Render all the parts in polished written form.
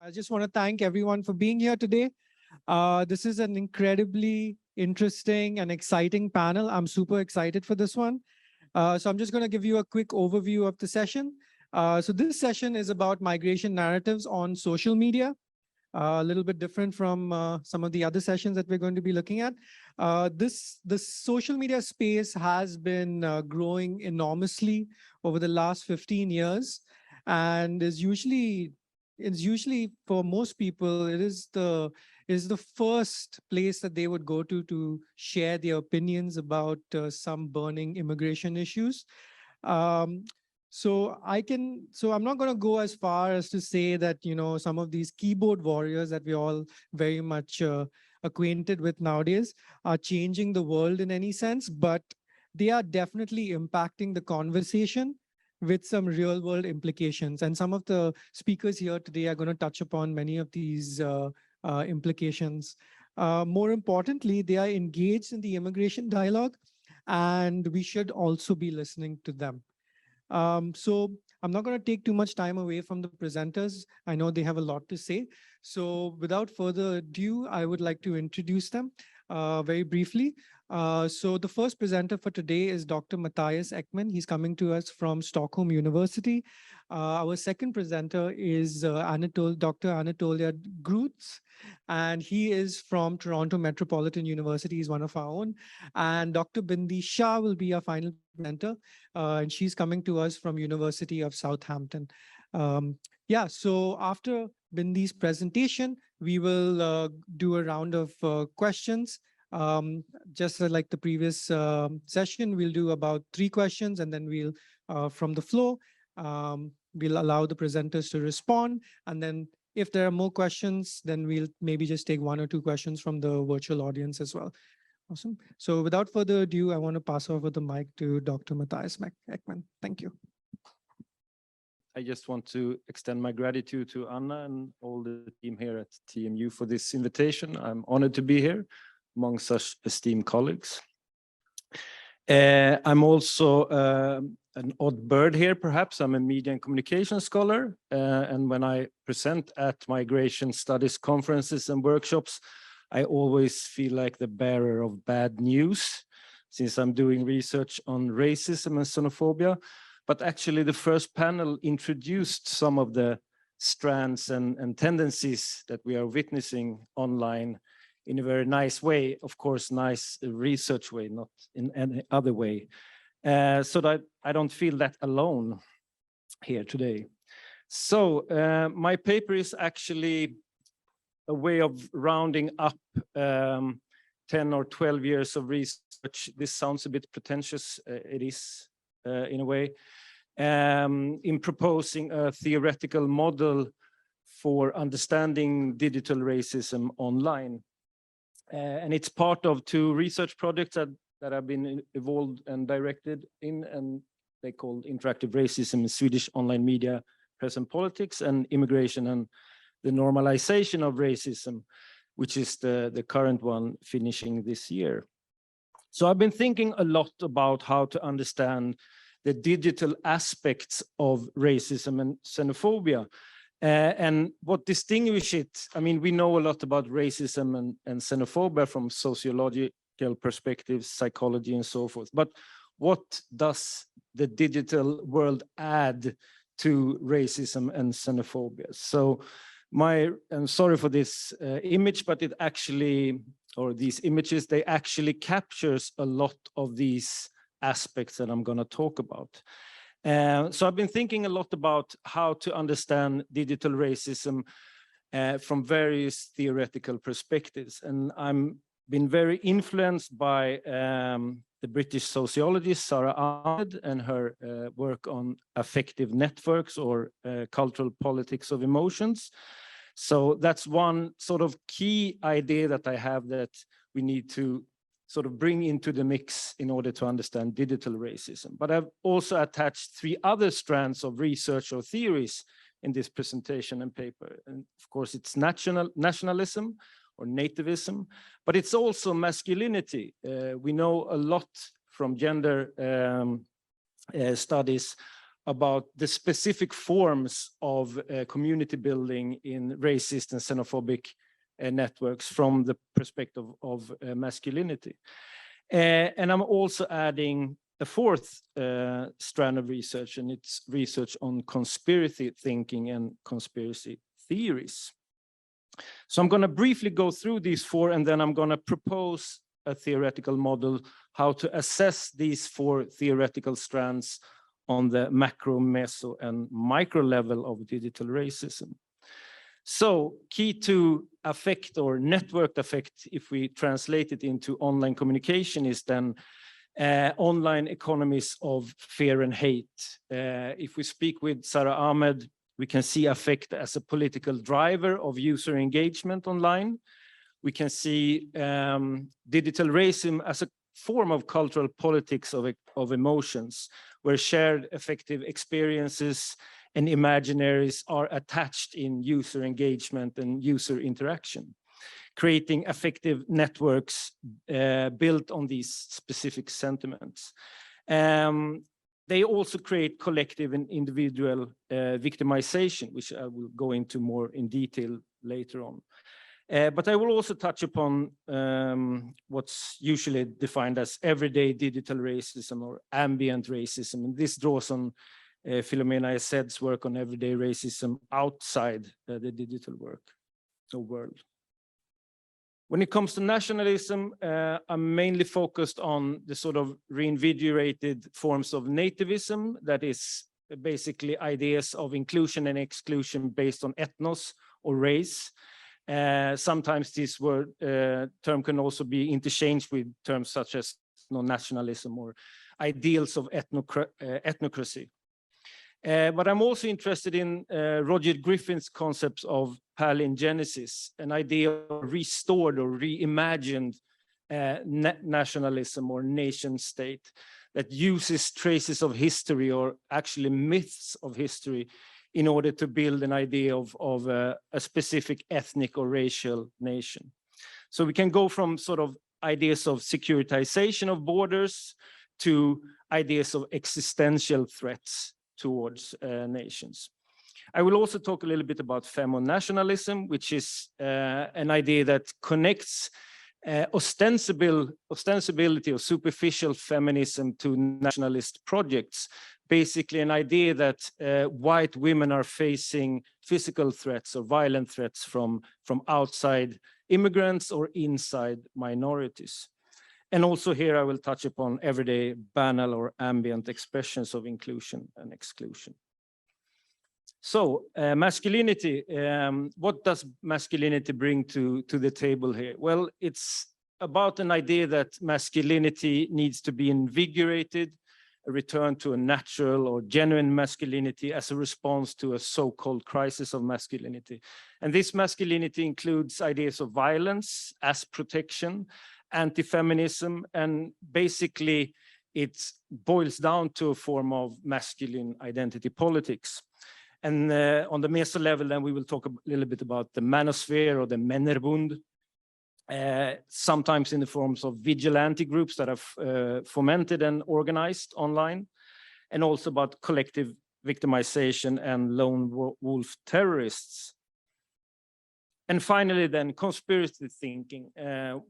I just want to thank everyone for being here today. This is an incredibly interesting and exciting panel. I'm super excited for this one. So I'm just going to give you a quick overview of the session. So this session is about migration narratives on social media, a little bit different from some of the other sessions that we're going to be looking at. The social media space has been growing enormously over the last 15 years and is usually for most people, it is the first place that they would go to share their opinions about some burning immigration issues. So I'm not going to go as far as to say that, some of these keyboard warriors that we're all very much acquainted with nowadays are changing the world in any sense, but they are definitely impacting the conversation with some real world implications. And some of the speakers here today are going to touch upon many of these implications. More importantly, they are engaged in the immigration dialogue, and we should also be listening to them. So I'm not going to take too much time away from the presenters. I know they have a lot to say. So without further ado, I would like to introduce them very briefly. So the first presenter for today is Dr. Mattias Ekman. He's coming to us from Stockholm University. Our second presenter is Dr. Anatoliy Gruzd, and he is from Toronto Metropolitan University. He's one of our own. And Dr. Bindi Shah will be our final presenter, and she's coming to us from University of Southampton. So after Bindi's presentation, we will do a round of questions. Just like the previous session, we'll do about 3 questions, and then we'll, from the floor, we'll allow the presenters to respond. And then if there are more questions, then we'll maybe just take 1 or 2 questions from the virtual audience as well. Awesome. So without further ado, I want to pass over the mic to Dr. Mattias Ekman. Thank you. I just want to extend my gratitude to Anna and all the team here at TMU for this invitation. I'm honored to be here among such esteemed colleagues. I'm also an odd bird here, perhaps. I'm a media and communication scholar. And when I present at migration studies conferences and workshops, I always feel like the bearer of bad news, since I'm doing research on racism and xenophobia. But actually, the first panel introduced some of the strands and tendencies that we are witnessing online in a very nice way, of course, nice research way, not in any other way, so that I don't feel that alone here today. So my paper is actually a way of rounding up 10 or 12 years of research. This sounds a bit pretentious, it is in a way, in proposing a theoretical model for understanding digital racism online. And it's part of 2 research projects that have been evolved and directed in, and they called Interactive Racism in Swedish Online Media, Present Politics, and Immigration and the Normalization of Racism, which is the current one finishing this year. So I've been thinking a lot about how to understand the digital aspects of racism and xenophobia. And what distinguishes it, I mean, we know a lot about racism and xenophobia from sociological perspectives, psychology, and so forth. But what does the digital world add to racism and xenophobia? So I'm sorry for this image, but it actually, or these images, they actually captures a lot of these aspects that I'm going to talk about. So I've been thinking a lot about how to understand digital racism from various theoretical perspectives. And I've been very influenced by the British sociologist Sarah Ahmed and her work on affective networks or cultural politics of emotions. So that's one sort of key idea that I have that we need to sort of bring into the mix in order to understand digital racism. But I've also attached 3 other strands of research or theories in this presentation and paper. And of course, it's nationalism or nativism, but it's also masculinity. We know a lot from gender studies about the specific forms of community building in racist and xenophobic networks from the perspective of masculinity. And I'm also adding a fourth strand of research, and it's research on conspiracy thinking and conspiracy theories. So I'm going to briefly go through these four, and then I'm going to propose a theoretical model how to assess these four theoretical strands on the macro, meso, and micro level of digital racism. So key to affect or networked affect, if we translate it into online communication, is then online economies of fear and hate. If we speak with Sarah Ahmed, we can see affect as a political driver of user engagement online. We can see digital racism as a form of cultural politics of emotions, where shared affective experiences and imaginaries are attached in user engagement and user interaction, creating affective networks built on these specific sentiments. They also create collective and individual victimization, which I will go into more in detail later on. But I will also touch upon what's usually defined as everyday digital racism or ambient racism. And this draws on Philomena Esed's work on everyday racism outside the digital world. When it comes to nationalism, I'm mainly focused on the sort of reinvigorated forms of nativism, that is basically ideas of inclusion and exclusion based on ethnos or race. Sometimes this term can also be interchanged with terms such as nationalism or ideals of ethnocracy. But I'm also interested in Roger Griffin's concepts of palingenesis, an idea of restored or reimagined nationalism or nation state that uses traces of history or actually myths of history in order to build an idea of a specific ethnic or racial nation. So we can go from sort of ideas of securitization of borders to ideas of existential threats towards nations. I will also talk a little bit about femo-nationalism, which is an idea that connects ostensibility or superficial feminism to nationalist projects. Basically an idea that white women are facing physical threats or violent threats from outside immigrants or inside minorities. And also here I will touch upon everyday banal or ambient expressions of inclusion and exclusion. So masculinity, what does masculinity bring to the table here? Well, it's about an idea that masculinity needs to be invigorated, a return to a natural or genuine masculinity as a response to a so-called crisis of masculinity. And this masculinity includes ideas of violence as protection, anti-feminism, and basically it boils down to a form of masculine identity politics. And on the meso level, then we will talk a little bit about the manosphere or the Männerbund, sometimes in the forms of vigilante groups that are fomented and organized online, and also about collective victimization and lone wolf terrorists. And finally, then, conspiracy thinking.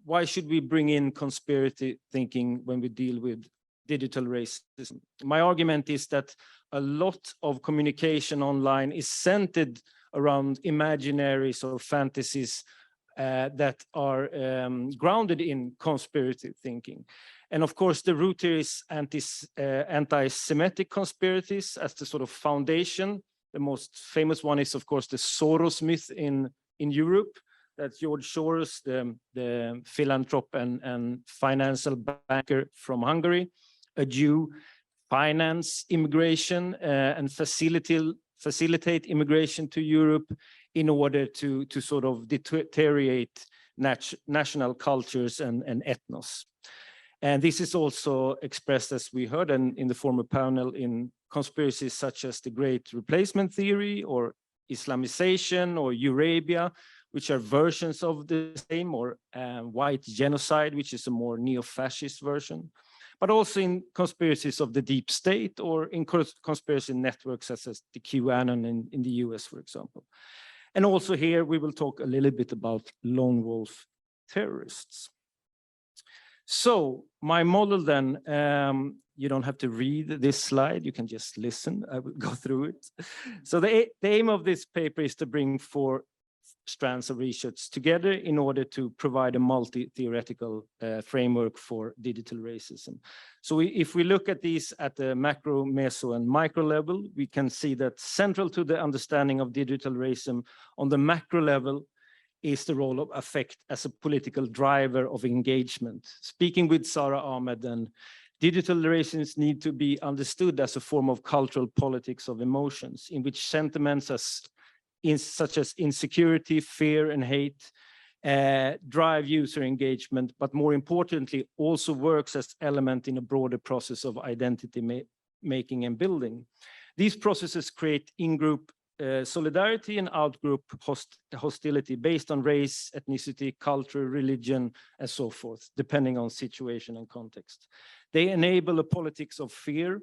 Why should we bring in conspiracy thinking when we deal with digital racism? My argument is that a lot of communication online is centered around imaginaries or fantasies that are grounded in conspiracy thinking. And of course, the root here is anti-Semitic conspiracies as the sort of foundation. The most famous one is, of course, the Soros myth in Europe, that George Soros, the philanthrope and financial banker from Hungary, a Jew, finance immigration and facilitate immigration to Europe in order to sort of deteriorate national cultures and ethnos. And this is also expressed, as we heard in the former panel, in conspiracies such as the Great Replacement Theory or Islamization or Eurabia, which are versions of the same, or white genocide, which is a more neo-fascist version. but also in conspiracies of the deep state or in conspiracy networks such as the QAnon in the US, for example. And also here we will talk a little bit about lone wolf terrorists. So my model then, you don't have to read this slide, you can just listen, I will go through it. So the aim of this paper is to bring 4 strands of research together in order to provide a multi-theoretical framework for digital racism. So if we look at these at the macro, meso, and micro level, we can see that central to the understanding of digital racism on the macro level is the role of affect as a political driver of engagement. Speaking with Sarah Ahmed, then, digital racism need to be understood as a form of cultural politics of emotions, in which sentiments such as insecurity, fear, and hate drive user engagement, but more importantly, also works as element in a broader process of identity making and building. These processes create in-group solidarity and out-group hostility based on race, ethnicity, culture, religion, and so forth, depending on situation and context. They enable a politics of fear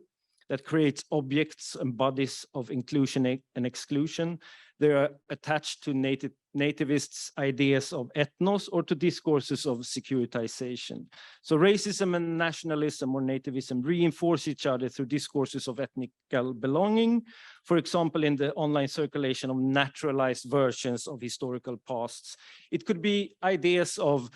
that creates objects and bodies of inclusion and exclusion. They are attached to nativists' ideas of ethnos or to discourses of securitization. So racism and nationalism or nativism reinforce each other through discourses of ethnical belonging, for example, in the online circulation of naturalized versions of historical pasts. It could be ideas of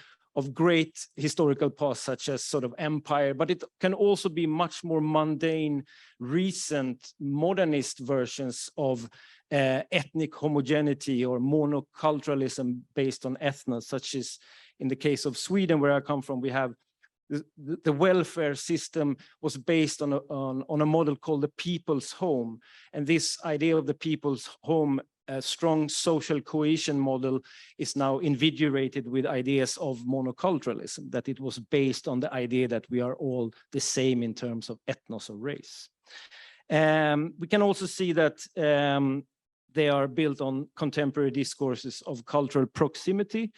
great historical past, such as sort of empire, but it can also be much more mundane, recent, modernist versions of ethnic homogeneity or monoculturalism based on ethnos, such as in the case of Sweden, where I come from, we have the welfare system was based on a model called the people's home. And this idea of the people's home, a strong social cohesion model, is now invigorated with ideas of monoculturalism, that it was based on the idea that we are all the same in terms of ethnos or race. We can also see that they are built on contemporary discourses of cultural proximity.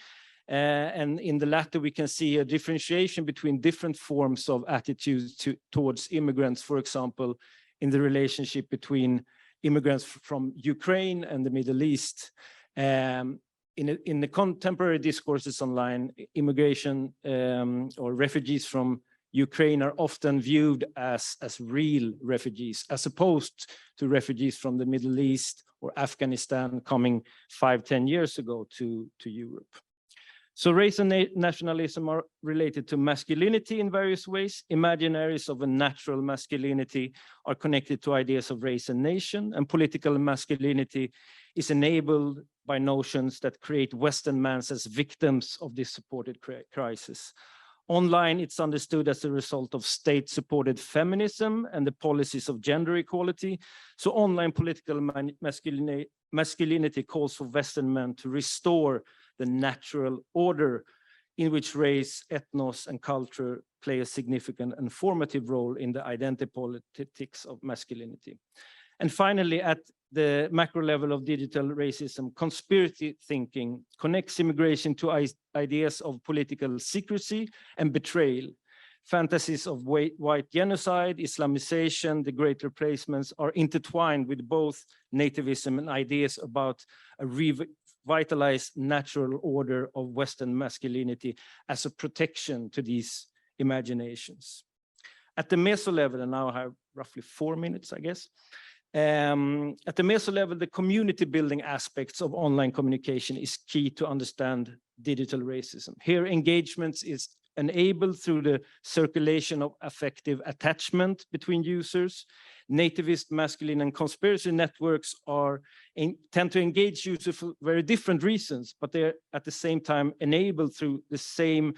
And in the latter, we can see a differentiation between different forms of attitudes towards immigrants, for example, in the relationship between immigrants from Ukraine and the Middle East. In the contemporary discourses online, immigration or refugees from Ukraine are often viewed as real refugees, as opposed to refugees from the Middle East or Afghanistan coming 5-10 years ago to Europe. So race and nationalism are related to masculinity in various ways. Imaginaries of a natural masculinity are connected to ideas of race and nation, and political masculinity is enabled by notions that create Western mans as victims of this supported crisis. Online, it's understood as a result of state-supported feminism and the policies of gender equality. So online political masculinity calls for Western men to restore the natural order in which race, ethnos, and culture play a significant and formative role in the identity politics of masculinity. And finally, at the macro level of digital racism, conspiracy thinking connects immigration to ideas of political secrecy and betrayal. Fantasies of white genocide, Islamization, the great replacements are intertwined with both nativism and ideas about a revitalized natural order of Western masculinity as a protection to these imaginations. At the meso level, and now I have roughly 4 minutes, I guess. At the meso level, the community building aspects of online communication is key to understand digital racism. Here, engagements is enabled through the circulation of affective attachment between users. Nativist, masculine, and conspiracy networks tend to engage users for very different reasons, but they're at the same time enabled through the same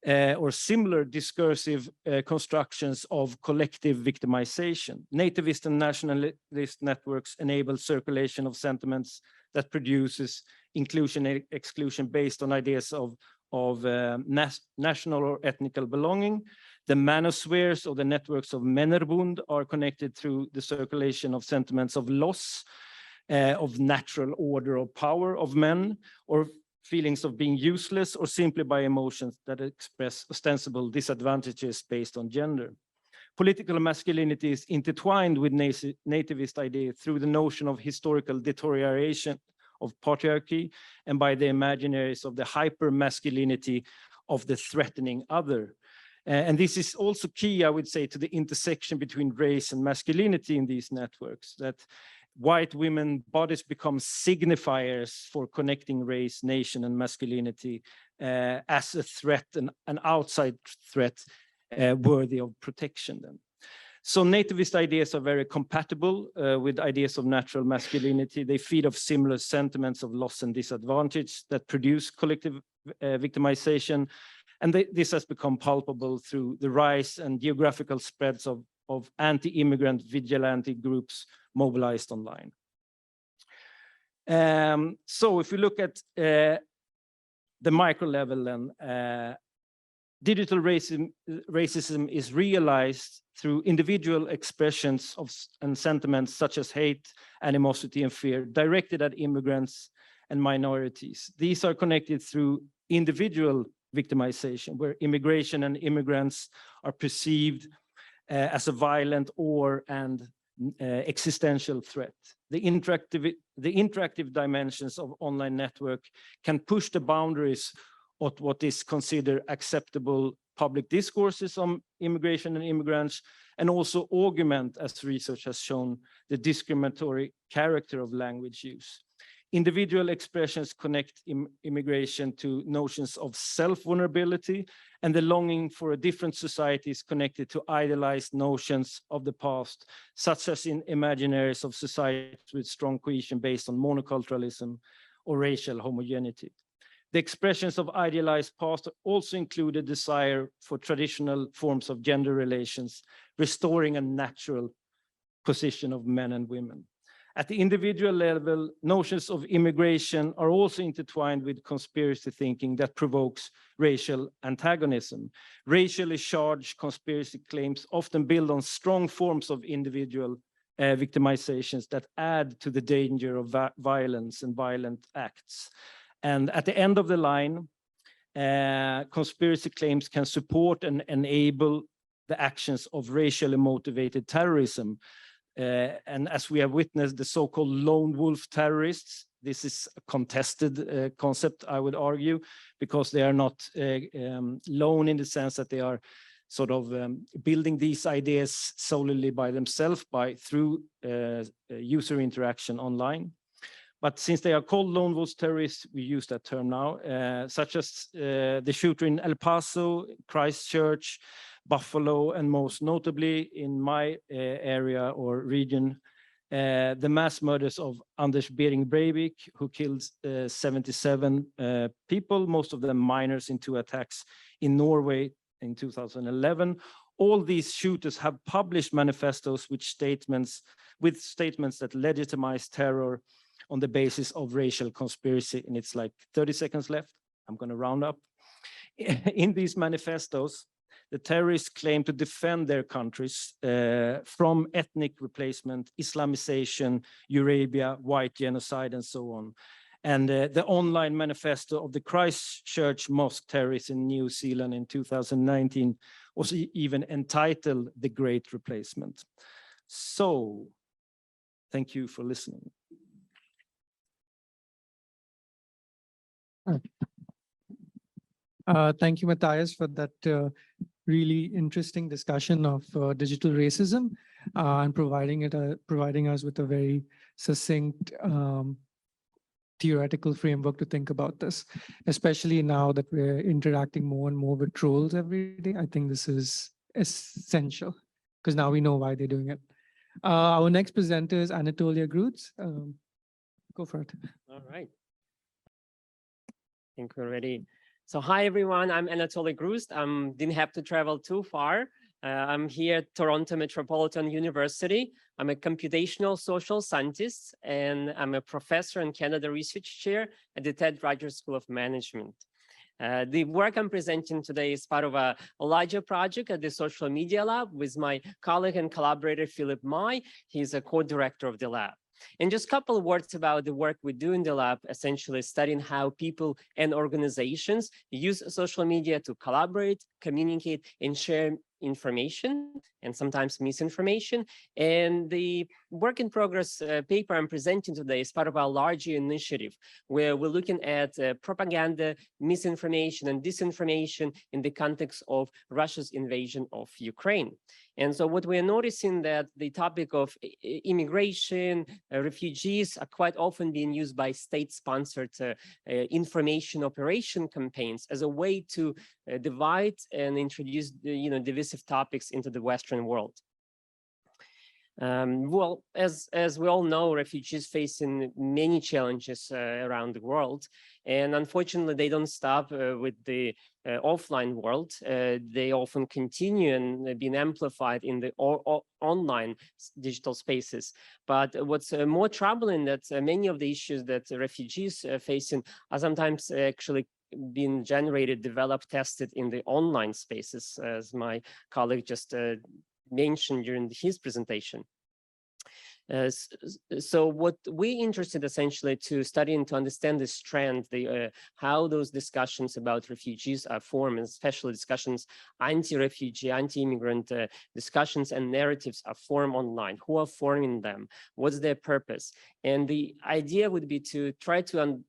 or similar discursive constructions of collective victimization. Nativist and nationalist networks enable circulation of sentiments that produces inclusion and exclusion based on ideas of national or ethnical belonging. The manospheres or the networks of Männerbund are connected through the circulation of sentiments of loss, of natural order of power of men, or feelings of being useless, or simply by emotions that express ostensible disadvantages based on gender. Political masculinity is intertwined with nativist ideas through the notion of historical deterioration of patriarchy and by the imaginaries of the hyper-masculinity of the threatening other. And this is also key, I would say, to the intersection between race and masculinity in these networks, that white women bodies become signifiers for connecting race, nation, and masculinity as a threat, an outside threat worthy of protection then. So nativist ideas are very compatible with ideas of natural masculinity. They feed off similar sentiments of loss and disadvantage that produce collective victimization. And this has become palpable through the rise and geographical spreads of anti-immigrant vigilante groups mobilized online. So if we look at the micro level, then digital racism is realized through individual expressions of and sentiments such as hate, animosity, and fear directed at immigrants and minorities. These are connected through individual victimization, where immigration and immigrants are perceived as a violent and existential threat. The interactive dimensions of online network can push the boundaries of what is considered acceptable public discourses on immigration and immigrants, and also augment, as research has shown, the discriminatory character of language use. Individual expressions connect immigration to notions of self-vulnerability, and the longing for a different society is connected to idealized notions of the past, such as in imaginaries of societies with strong cohesion based on monoculturalism or racial homogeneity. The expressions of idealized past also include a desire for traditional forms of gender relations, restoring a natural position of men and women. At the individual level, notions of immigration are also intertwined with conspiracy thinking that provokes racial antagonism. Racially charged conspiracy claims often build on strong forms of individual victimizations that add to the danger of violence and violent acts. And at the end of the line, conspiracy claims can support and enable the actions of racially motivated terrorism. And as we have witnessed, the so-called lone wolf terrorists, this is a contested concept, I would argue, because they are not lone in the sense that they are sort of building these ideas solely by themselves through user interaction online. But since they are called lone wolf terrorists, we use that term now, such as the shooter in El Paso, Christchurch, Buffalo, and most notably in my area or region, the mass murders of Anders Behring Breivik, who killed 77 people, most of them minors, in 2 attacks in Norway in 2011. All these shooters have published manifestos with statements that legitimize terror on the basis of racial conspiracy. And it's like 30 seconds left. I'm going to round up. In these manifestos, the terrorists claim to defend their countries from ethnic replacement, Islamization, Eurabia, white genocide, and so on. And the online manifesto of the Christchurch mosque terrorists in New Zealand in 2019 was even entitled The Great Replacement. So, thank you for listening. Thank you, Mattias, for that really interesting discussion of digital racism and providing us with a very succinct theoretical framework to think about this, especially now that we're interacting more and more with trolls every day. I think this is essential because now we know why they're doing it. Our next presenter is Anatoliy Gruzd. Go for it. All right. I think we're ready. So hi, everyone. I'm Anatoliy Gruzd. Didn't have to travel too far. I'm here at Toronto Metropolitan University. I'm a computational social scientist, and I'm a professor and Canada Research Chair at the Ted Rogers School of Management. The work I'm presenting today is part of a larger project at the Social Media Lab with my colleague and collaborator, Philip Mai. He's a co-director of the lab. And just a couple of words about the work we do in the lab, essentially studying how people and organizations use social media to collaborate, communicate, and share information, and sometimes misinformation. And the work in progress paper I'm presenting today is part of our larger initiative, where we're looking at propaganda, misinformation, and disinformation in the context of Russia's invasion of Ukraine. And so what we're noticing that the topic of immigration, refugees are quite often being used by state-sponsored information operation campaigns as a way to divide and introduce divisive topics into the Western world. Well, as we all know, refugees facing many challenges around the world, and unfortunately, they don't stop with the offline world. They often continue and being amplified in the online digital spaces. But what's more troubling that many of the issues that refugees are facing are sometimes actually being generated, developed, tested in the online spaces, as my colleague just mentioned during his presentation. So what we're interested essentially to study and to understand this trend, how those discussions about refugees are formed, especially discussions, anti-refugee, anti-immigrant discussions and narratives are formed online. Who are forming them? What's their purpose? And the idea would be to try to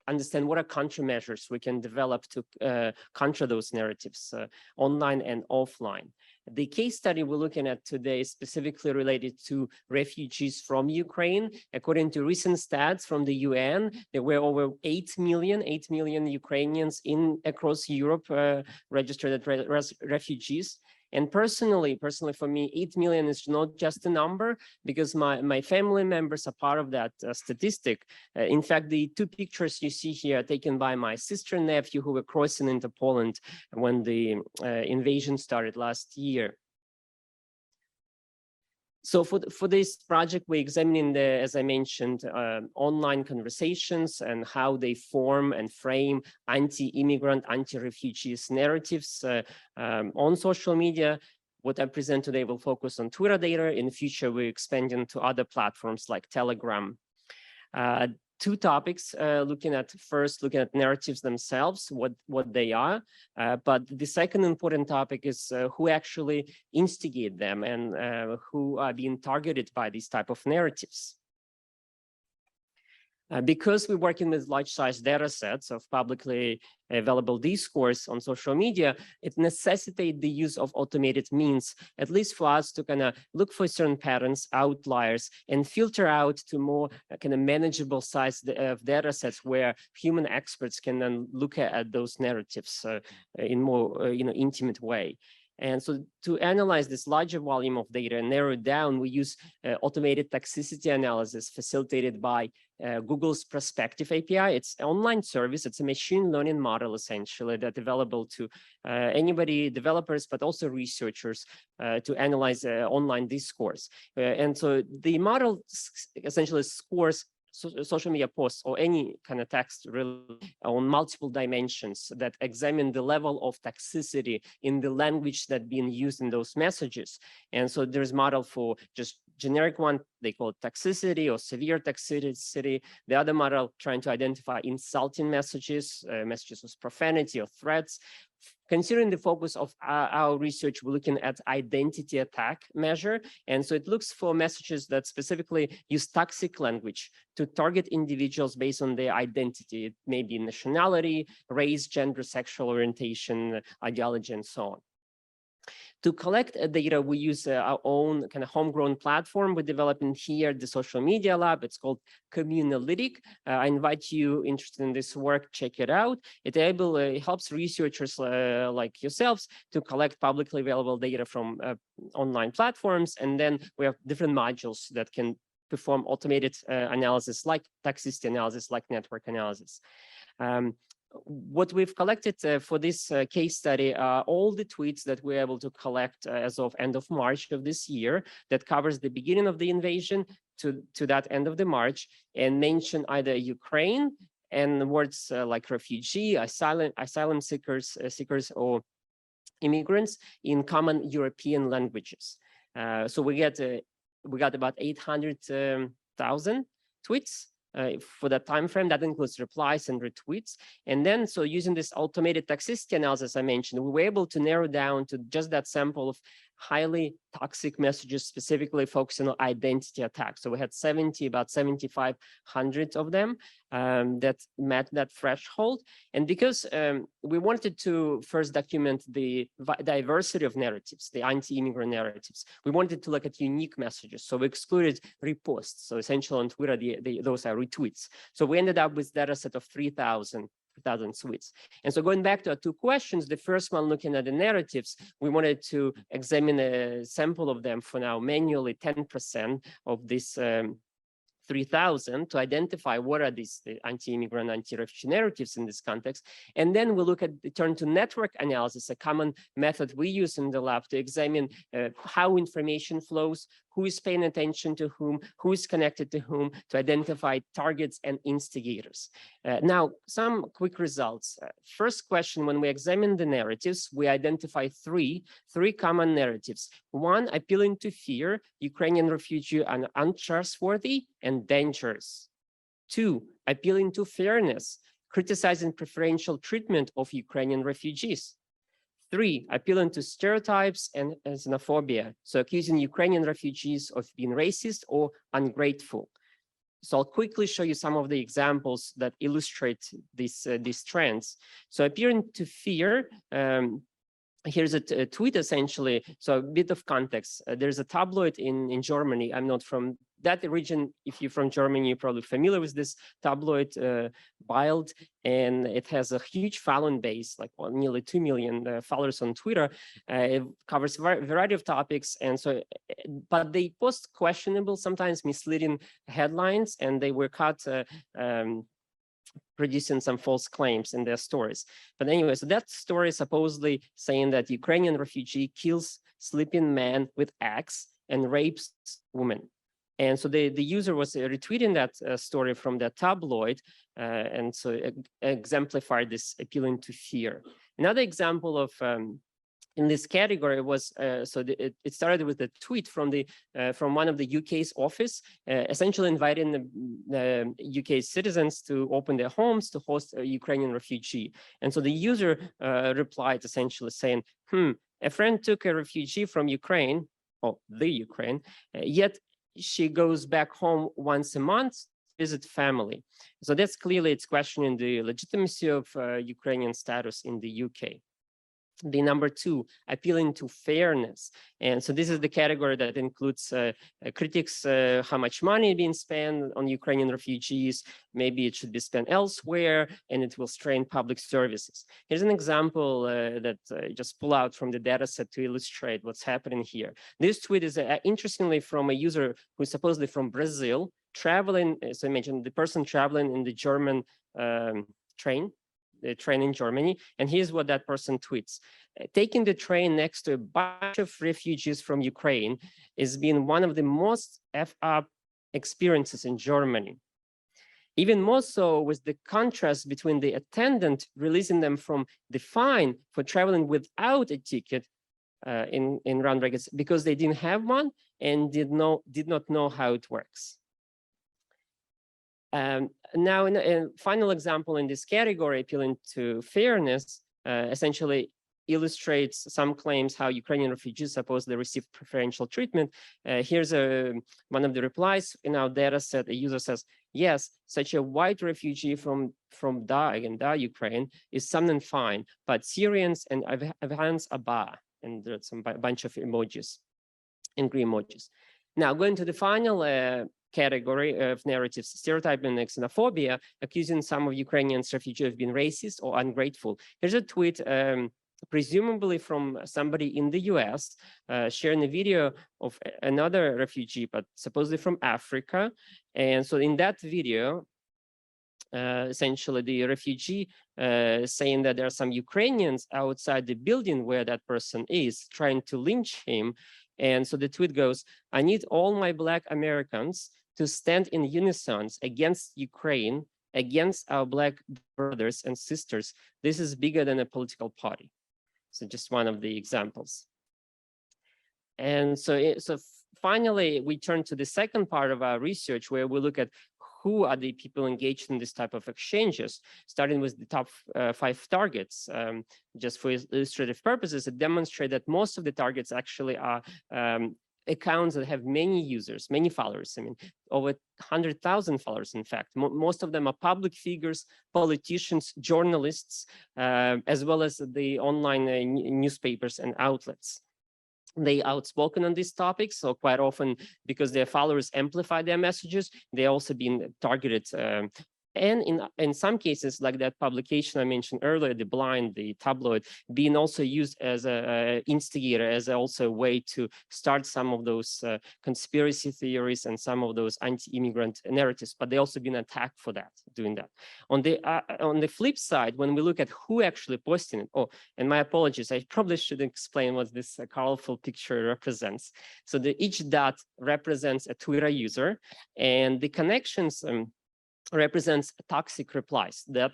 understand what are countermeasures we can develop to counter those narratives online and offline. The case study we're looking at today is specifically related to refugees from Ukraine. According to recent stats from the UN, there were over 8 million Ukrainians across Europe registered as refugees. And personally for me, 8 million is not just a number, because my family members are part of that statistic. In fact, the two pictures you see here are taken by my sister and nephew who were crossing into Poland when the invasion started last year. So for this project, we're examining as I mentioned, online conversations and how they form and frame anti-immigrant, anti-refugees narratives on social media. What I present today will focus on Twitter data. In the future, we're expanding to other platforms like Telegram. Two topics, looking at narratives themselves, what they are, but the second important topic is who actually instigate them and who are being targeted by these type of narratives. Because we're working with large-size data sets of publicly available discourse on social media, it necessitates the use of automated means, at least for us to kind of look for certain patterns, outliers, and filter out to more kind of manageable size of data sets where human experts can then look at those narratives in more intimate way. And so to analyze this larger volume of data and narrow it down, we use automated toxicity analysis facilitated by Google's Perspective API. It's an online service. It's a machine learning model, essentially, that's available to anybody, developers, but also researchers to analyze online discourse. And so the model essentially scores social media posts or any kind of text really on multiple dimensions that examine the level of toxicity in the language that being used in those messages. And so there's model for just generic one, they call it toxicity or severe toxicity. The other model trying to identify insulting messages, messages with profanity or threats. Considering the focus of our research, we're looking at identity attack measure. And so it looks for messages that specifically use toxic language to target individuals based on their identity. It may be nationality, race, gender, sexual orientation, ideology, and so on. To collect data, we use our own kind of homegrown platform. We're developing here the social media lab. It's called Communalytic. I invite you interested in this work, check it out. It helps researchers like yourselves to collect publicly available data from online platforms. And then we have different modules that can perform automated analysis like toxicity analysis, like network analysis. What we've collected for this case study are all the tweets that we're able to collect as of end of March of this year that covers the beginning of the invasion to that end of the March and mention either Ukraine and words like refugee, asylum seekers or immigrants in common European languages. So we got about 800 1,000 tweets for that time frame. That includes replies and retweets. And then, so using this automated toxicity analysis I mentioned, we were able to narrow down to just that sample of highly toxic messages, specifically focusing on identity attacks. So we had about 7,500 of them that met that threshold. And because we wanted to first document the diversity of narratives, the anti-immigrant narratives, we wanted to look at unique messages. So we excluded reposts. So essentially on Twitter, those are retweets. So we ended up with data set of 3,000 tweets. And so going back to our two questions, the first one looking at the narratives, we wanted to examine a sample of them for now manually 10% of this 3,000 to identify what are these anti-immigrant, anti-refugee narratives in this context. And then we look at turn to network analysis, a common method we use in the lab to examine how information flows, who is paying attention to whom, who is connected to whom, to identify targets and instigators. Now, some quick results. First question, when we examine the narratives, we identify three common narratives. One, appealing to fear, Ukrainian refugee are untrustworthy and dangerous. Two, appealing to fairness, criticizing preferential treatment of Ukrainian refugees. Three, appealing to stereotypes and xenophobia, so accusing Ukrainian refugees of being racist or ungrateful. So I'll quickly show you some of the examples that illustrate these trends. So appealing to fear, here's a tweet essentially, so a bit of context. There's a tabloid in Germany. I'm not from that region. If you're from Germany, you're probably familiar with this tabloid, Bild, and it has a huge following base, like nearly 2 million followers on Twitter. It covers a variety of topics, and so, but they post questionable, sometimes misleading headlines, and they were caught producing some false claims in their stories. But anyway, so that story is supposedly saying that Ukrainian refugee kills sleeping man with axe and rapes women. And so the user was retweeting that story from that tabloid, and so it exemplified this appealing to fear. Another example of in this category was it started with a tweet from one of the UK's office, essentially inviting the UK citizens to open their homes to host a Ukrainian refugee. And so the user replied essentially saying, a friend took a refugee from Ukraine, or the Ukraine, yet she goes back home once a month to visit family. So that's clearly, it's questioning the legitimacy of Ukrainian status in the UK. The number two, appealing to fairness. And so this is the category that includes critics, how much money being spent on Ukrainian refugees, maybe it should be spent elsewhere, and it will strain public services. Here's an example that I just pull out from the data set to illustrate what's happening here. This tweet is interestingly from a user who's supposedly from Brazil, traveling, so I mentioned the person traveling in the German train in Germany, and here's what that person tweets. Taking the train next to a bunch of refugees from Ukraine is being one of the most F-up experiences in Germany. Even more so with the contrast between the attendant releasing them from the fine for traveling without a ticket in round brackets because they didn't have one and did not know how it works. Now, a final example in this category, appealing to fairness, essentially illustrates some claims how Ukrainian refugees supposedly received preferential treatment. Here's one of the replies in our data set. A user says, yes, such a white refugee from Da, Ukraine is something fine, but Syrians and Afghans are bad. And there's some bunch of emojis, angry emojis. Now, going to the final category of narratives, stereotyping and xenophobia, accusing some of Ukrainians refugees of being racist or ungrateful. Here's a tweet, presumably from somebody in the US, sharing a video of another refugee, but supposedly from Africa. And so in that video, essentially the refugee saying that there are some Ukrainians outside the building where that person is, trying to lynch him. And so the tweet goes, I need all my Black Americans to stand in unison against Ukraine, against our Black brothers and sisters. This is bigger than a political party. So just one of the examples. And so finally, we turn to the second part of our research, where we look at who are the people engaged in this type of exchanges, starting with the top 5 targets. Just for illustrative purposes, it demonstrates that most of the targets actually are accounts that have many users, many followers. I mean, over 100,000 followers, in fact. Most of them are public figures, politicians, journalists, as well as the online newspapers and outlets. They outspoken on these topics, so quite often, because their followers amplify their messages, they also been targeted. And in some cases, like that publication I mentioned earlier, The Blind, the tabloid, being also used as a instigator, as also a way to start some of those conspiracy theories and some of those anti-immigrant narratives. But they also been attacked for that, doing that. On the flip side, when we look at who actually posted it, oh, and my apologies, I probably should explain what this colorful picture represents. So each dot represents a Twitter user, and the connections represents toxic replies that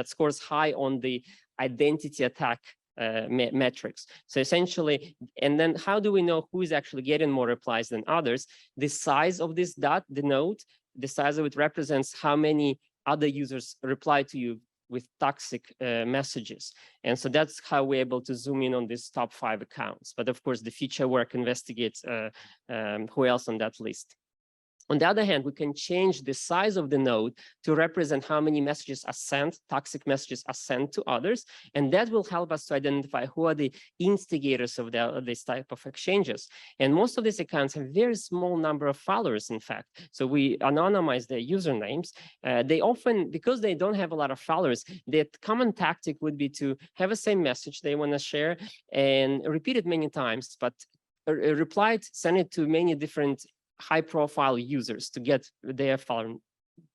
scores high on the identity attack metrics. So essentially, and then how do we know who is actually getting more replies than others? The size of this dot, the node, the size of it represents how many other users reply to you with toxic messages. And so that's how we're able to zoom in on these top 5 accounts. But of course, the feature work investigates who else on that list. On the other hand, we can change the size of the node to represent how many messages are sent, toxic messages are sent to others, and that will help us to identify who are the instigators of this type of exchanges. And most of these accounts have very small number of followers, in fact. So we anonymize their usernames. They often, because they don't have a lot of followers, the common tactic would be to have the same message they want to share and repeat it many times, but send it to many different high-profile users to get their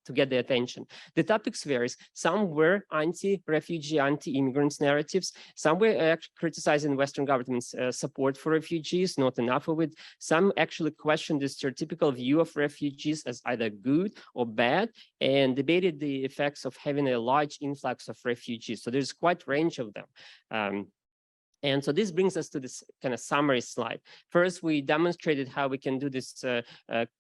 attention. The topics varies. Some were anti-refugee, anti-immigrants narratives. Some were criticizing Western government's support for refugees, not enough of it. Some actually questioned the stereotypical view of refugees as either good or bad, and debated the effects of having a large influx of refugees. So there's quite a range of them. And so this brings us to this kind of summary slide. First, we demonstrated how we can do this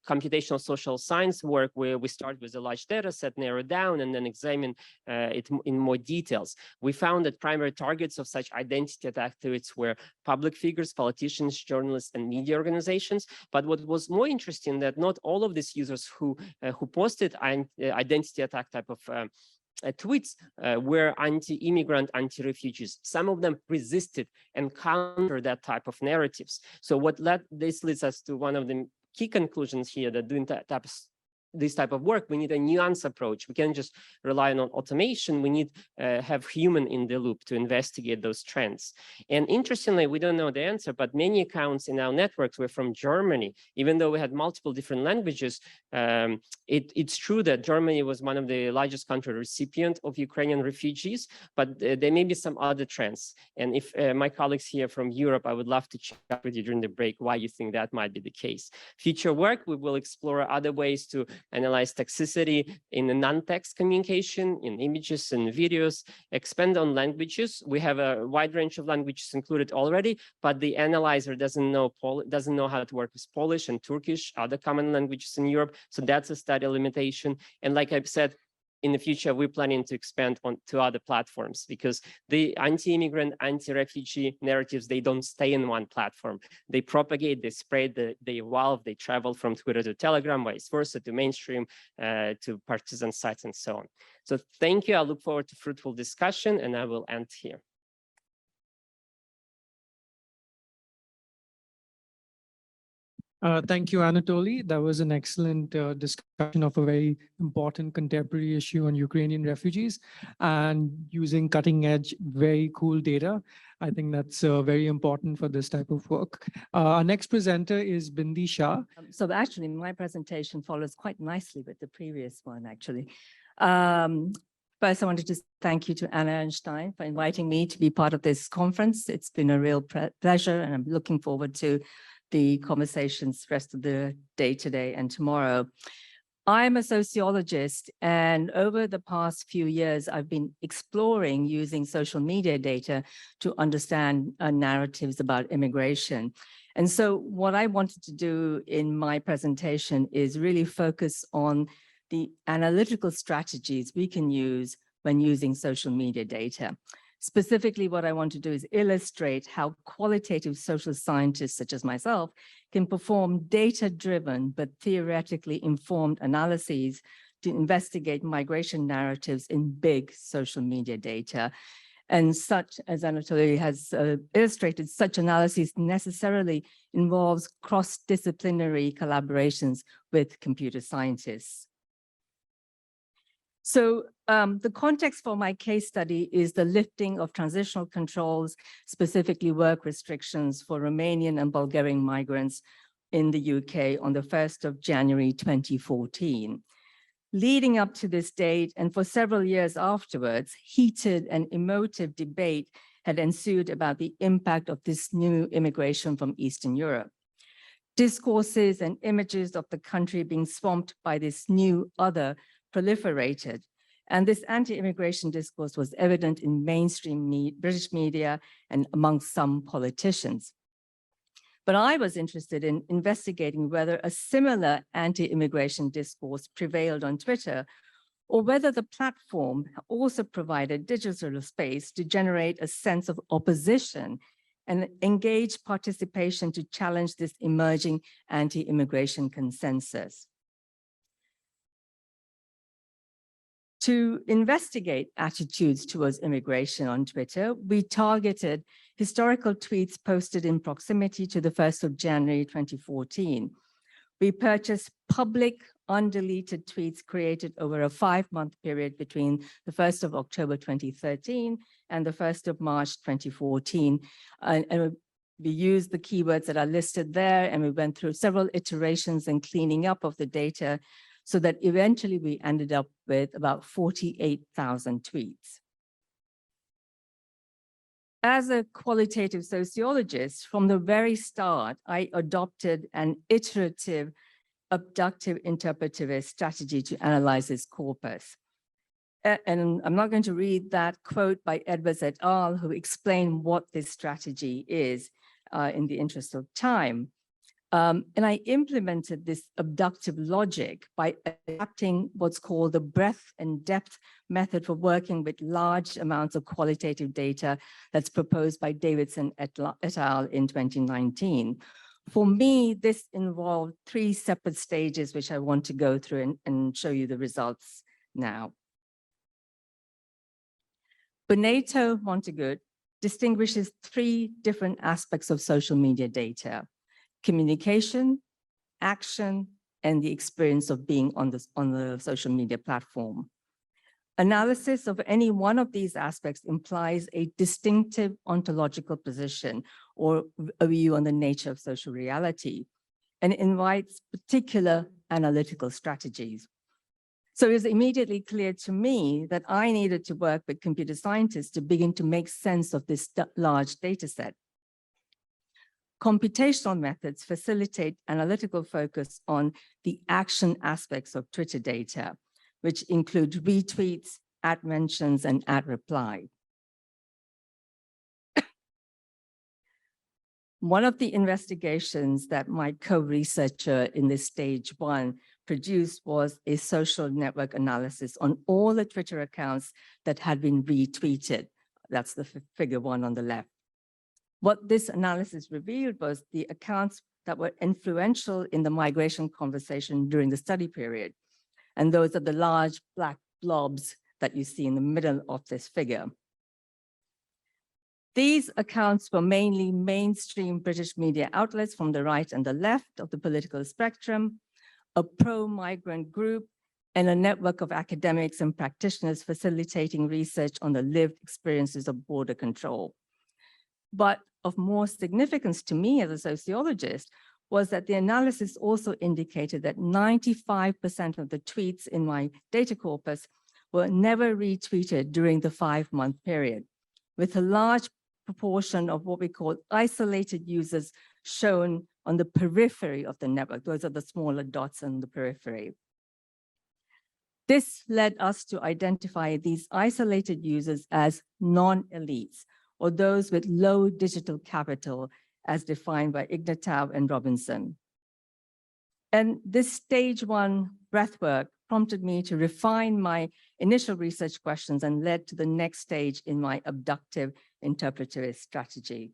computational social science work, where we start with a large data set, narrow down, and then examine it in more details. We found that primary targets of such identity attack activities were public figures, politicians, journalists, and media organizations. But what was more interesting, that not all of these users who posted identity attack type of tweets were anti-immigrant, anti-refugees. Some of them resisted and countered that type of narratives. So this leads us to one of the key conclusions here, that doing this type of work, we need a nuanced approach. We can't just rely on automation. We need have human in the loop to investigate those trends. And interestingly, we don't know the answer, but many accounts in our networks were from Germany. Even though we had multiple different languages, it's true that Germany was one of the largest country recipient of Ukrainian refugees, but there may be some other trends. And if my colleagues here from Europe, I would love to chat with you during the break why you think that might be the case. Future work, we will explore other ways to analyze toxicity in the non-text communication, in images and videos, expand on languages. We have a wide range of languages included already, but the analyzer doesn't know how to work with Polish and Turkish, other common languages in Europe. So that's a study limitation. And like I've said, in the future, we're planning to expand on to other platforms, because the anti-immigrant, anti-refugee narratives, they don't stay in one platform. They propagate, they spread, they evolve, they travel from Twitter to Telegram, vice versa, to mainstream, to partisan sites, and so on. So thank you. I look forward to fruitful discussion, and I will end here. Thank you, Anatoly. That was an excellent discussion of a very important contemporary issue on Ukrainian refugees, and using cutting edge, very cool data. I think that's very important for this type of work. Our next presenter is Bindi Shah. So actually, my presentation follows quite nicely with the previous one, actually. First, I wanted to thank you to Anna and Stein for inviting me to be part of this conference. It's been a real pleasure, and I'm looking forward to the conversations rest of the day today and tomorrow. I'm a sociologist, and over the past few years, I've been exploring using social media data to understand narratives about immigration. And so what I wanted to do in my presentation is really focus on the analytical strategies we can use when using social media data. Specifically, what I want to do is illustrate how qualitative social scientists, such as myself, can perform data-driven but theoretically informed analyses to investigate migration narratives in big social media data. And such, as Anatoliy has illustrated, such analysis necessarily involves cross-disciplinary collaborations with computer scientists. So the context for my case study is the lifting of transitional controls, specifically work restrictions for Romanian and Bulgarian migrants in the UK on the 1st of January 2014. Leading up to this date, and for several years afterwards, heated and emotive debate had ensued about the impact of this new immigration from Eastern Europe. Discourses and images of the country being swamped by this new other proliferated, and this anti-immigration discourse was evident in mainstream British media and amongst some politicians. But I was interested in investigating whether a similar anti-immigration discourse prevailed on Twitter, or whether the platform also provided digital space to generate a sense of opposition and engage participation to challenge this emerging anti-immigration consensus. To investigate attitudes towards immigration on Twitter, we targeted historical tweets posted in proximity to the 1st of January 2014. We purchased public undeleted tweets created over a 5-month period between the 1st of October 2013 and the 1st of March 2014. And we used the keywords that are listed there, and we went through several iterations and cleaning up of the data, so that eventually we ended up with about 48,000 tweets. As a qualitative sociologist, from the very start, I adopted an iterative, abductive interpretivist strategy to analyze this corpus. And I'm not going to read that quote by Edwards et al., who explain what this strategy is in the interest of time. And I implemented this abductive logic by adapting what's called the breadth and depth method for working with large amounts of qualitative data that's proposed by Davidson et al. In 2019. For me, this involved 3 separate stages, which I want to go through and show you the results now. Benito Monteiro distinguishes 3 different aspects of social media data: communication, action, and the experience of being on the social media platform. Analysis of any one of these aspects implies a distinctive ontological position or a view on the nature of social reality, and invites particular analytical strategies. So it was immediately clear to me that I needed to work with computer scientists to begin to make sense of this large data set. Computational methods facilitate analytical focus on the action aspects of Twitter data, which include retweets, @ mentions, and @ reply. One of the investigations that my co-researcher in this stage 1 produced was a social network analysis on all the Twitter accounts that had been retweeted. That's the figure 1 on the left. What this analysis revealed was the accounts that were influential in the migration conversation during the study period. And those are the large black blobs that you see in the middle of this figure. These accounts were mainly mainstream British media outlets from the right and the left of the political spectrum, a pro-migrant group, and a network of academics and practitioners facilitating research on the lived experiences of border control. But of more significance to me as a sociologist was that the analysis also indicated that 95% of the tweets in my data corpus were never retweeted during the 5-month period, with a large proportion of what we call isolated users shown on the periphery of the network. Those are the smaller dots on the periphery. This led us to identify these isolated users as non-elites, or those with low digital capital as defined by Ignatow and Robinson. And this stage 1 breathwork prompted me to refine my initial research questions and led to the next stage in my abductive interpretive strategy.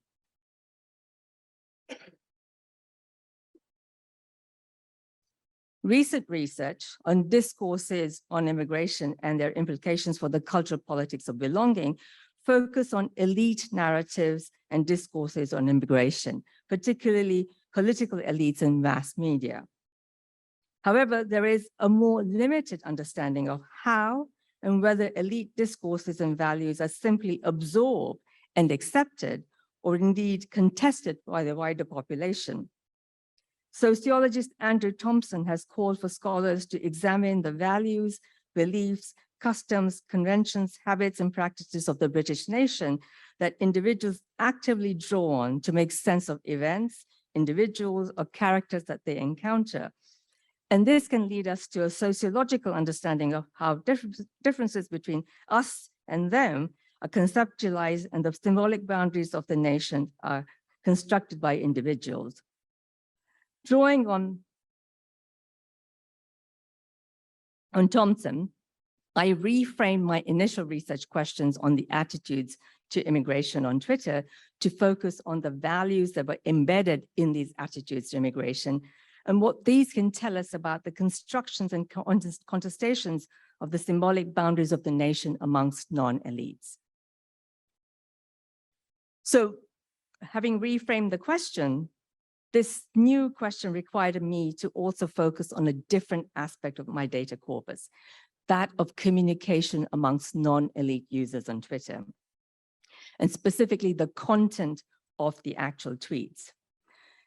Recent research on discourses on immigration and their implications for the cultural politics of belonging focus on elite narratives and discourses on immigration, particularly political elites and mass media. However, there is a more limited understanding of how and whether elite discourses and values are simply absorbed and accepted, or indeed contested by the wider population. Sociologist Andrew Thompson has called for scholars to examine the values, beliefs, customs, conventions, habits, and practices of the British nation that individuals actively draw on to make sense of events, individuals, or characters that they encounter. And this can lead us to a sociological understanding of how differences between us and them are conceptualized and the symbolic boundaries of the nation are constructed by individuals. Drawing on Thompson, I reframed my initial research questions on the attitudes to immigration on Twitter to focus on the values that were embedded in these attitudes to immigration and what these can tell us about the constructions and contestations of the symbolic boundaries of the nation amongst non-elites. So, having reframed the question, this new question required me to also focus on a different aspect of my data corpus, that of communication amongst non-elite users on Twitter, and specifically the content of the actual tweets.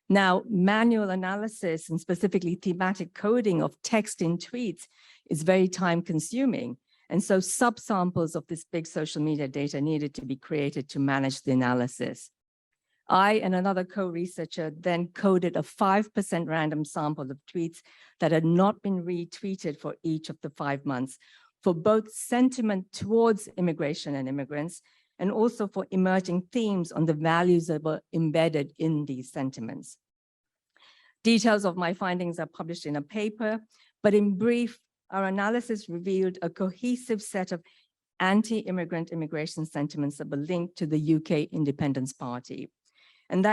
Now, manual analysis and specifically thematic coding of text in tweets is very time consuming. And so subsamples of this big social media data needed to be created to manage the analysis. I and another co-researcher then coded a 5% random sample of tweets that had not been retweeted for each of the 5 months for both sentiment towards immigration and immigrants, and also for emerging themes on the values that were embedded in these sentiments. Details of my findings are published in a paper, but in brief, our analysis revealed a cohesive set of anti-immigrant immigration sentiments that were linked to the UK Independence Party. And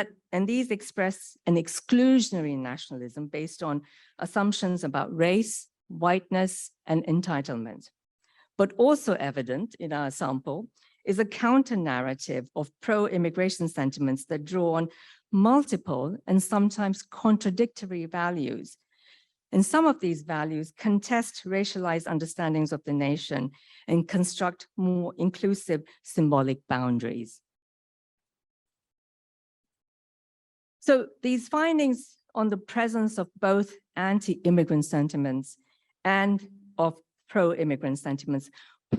these express an exclusionary nationalism based on assumptions about race, whiteness, and entitlement. But also evident in our sample is a counter-narrative of pro-immigration sentiments that draw on multiple and sometimes contradictory values. And some of these values contest racialized understandings of the nation and construct more inclusive symbolic boundaries. So these findings on the presence of both anti-immigrant sentiments and of pro-immigrant sentiments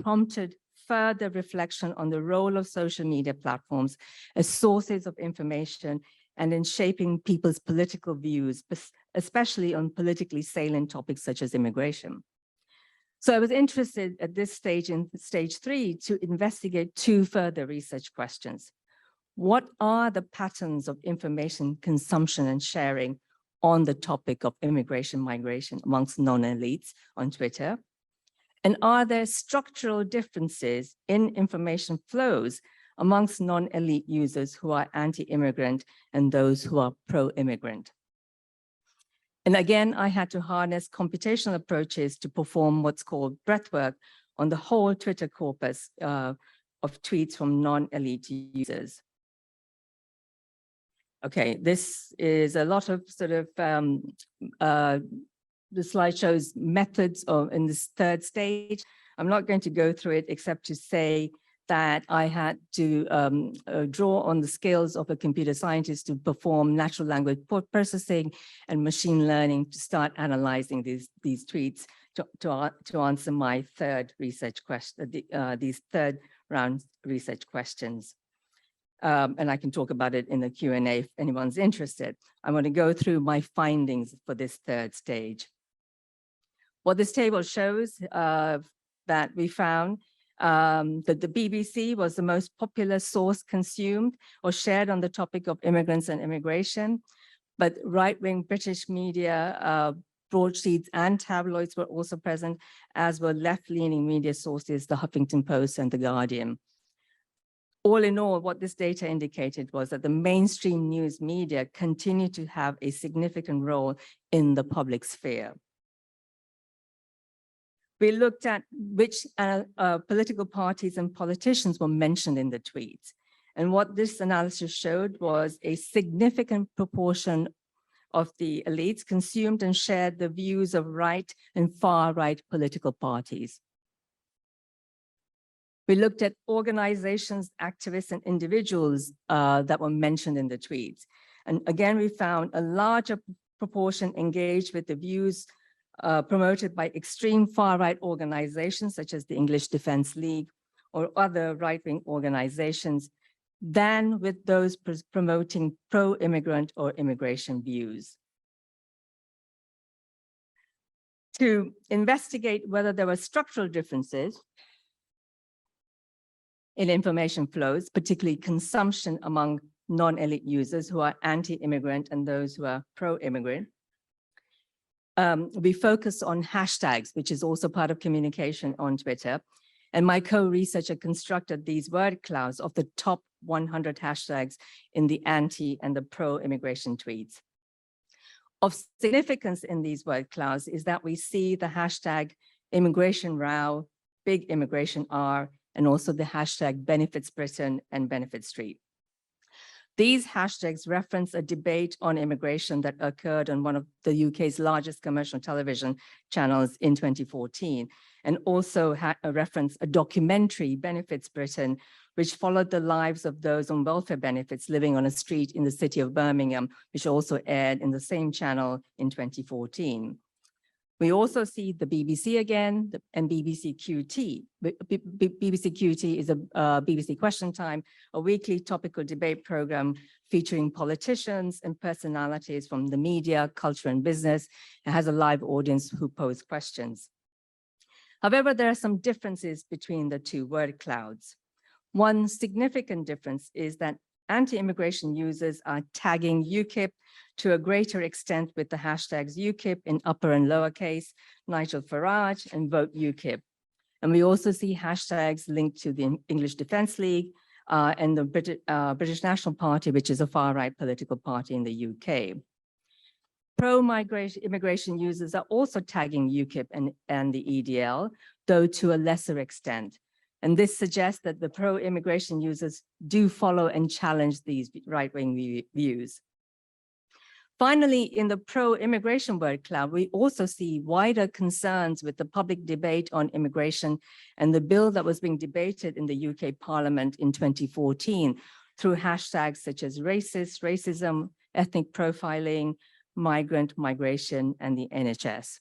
prompted further reflection on the role of social media platforms as sources of information and in shaping people's political views, especially on politically salient topics such as immigration. So I was interested at this stage, in stage 3, to investigate 2 further research questions. What are the patterns of information consumption and sharing on the topic of immigration migration amongst non-elites on Twitter? And are there structural differences in information flows amongst non-elite users who are anti-immigrant and those who are pro-immigrant? And again, I had to harness computational approaches to perform what's called breathwork on the whole Twitter corpus of tweets from non-elite users. Okay, this is a lot of sort of, the slide shows methods in this 3rd stage. I'm not going to go through it except to say that I had to draw on the skills of a computer scientist to perform natural language processing and machine learning to start analyzing these tweets to answer my 3rd research question, these 3rd round research questions. And I can talk about it in the Q&A if anyone's interested. I'm going to go through my findings for this 3rd stage. What this table shows that we found That the BBC was the most popular source consumed or shared on the topic of immigrants and immigration, but right-wing British media, broadsheets and tabloids were also present, as were left-leaning media sources, the Huffington Post and the Guardian. All in all, what this data indicated was that the mainstream news media continued to have a significant role in the public sphere. We looked at which political parties and politicians were mentioned in the tweets. And what this analysis showed was a significant proportion of the elites consumed and shared the views of right and far-right political parties. We looked at organizations, activists, and individuals that were mentioned in the tweets. And again, we found a larger proportion engaged with the views promoted by extreme far-right organizations, such as the English Defence League or other right-wing organizations, than with those promoting pro-immigrant or immigration views. To investigate whether there were structural differences in information flows, particularly consumption among non-elite users who are anti-immigrant and those who are pro-immigrant, we focus on hashtags, which is also part of communication on Twitter. And my co-researcher constructed these word clouds of the top 100 hashtags in the anti and the pro-immigration tweets. Of significance in these word clouds is that we see the hashtag immigration row, big immigration R, and also the hashtag benefits Britain and benefit street. These hashtags reference a debate on immigration that occurred on one of the UK's largest commercial television channels in 2014, and also reference a documentary, Benefits Britain, which followed the lives of those on welfare benefits living on a street in the city of Birmingham, which also aired in the same channel in 2014. We also see the BBC again and BBC QT. BBC QT is a BBC Question Time, a weekly topical debate program featuring politicians and personalities from the media, culture, and business. It has a live audience who pose questions. However, there are some differences between the two word clouds. One significant difference is that anti-immigration users are tagging UKIP to a greater extent with the hashtags UKIP in upper and lowercase, Nigel Farage, and Vote UKIP. And we also see hashtags linked to the English Defence League and the British National Party, which is a far-right political party in the UK. Pro-migration immigration users are also tagging UKIP and the EDL, though to a lesser extent. And this suggests that the pro-immigration users do follow and challenge these right-wing views. Finally, in the pro-immigration word cloud, we also see wider concerns with the public debate on immigration and the bill that was being debated in the UK Parliament in 2014 through hashtags such as racist, racism, ethnic profiling, migrant, migration, and the NHS.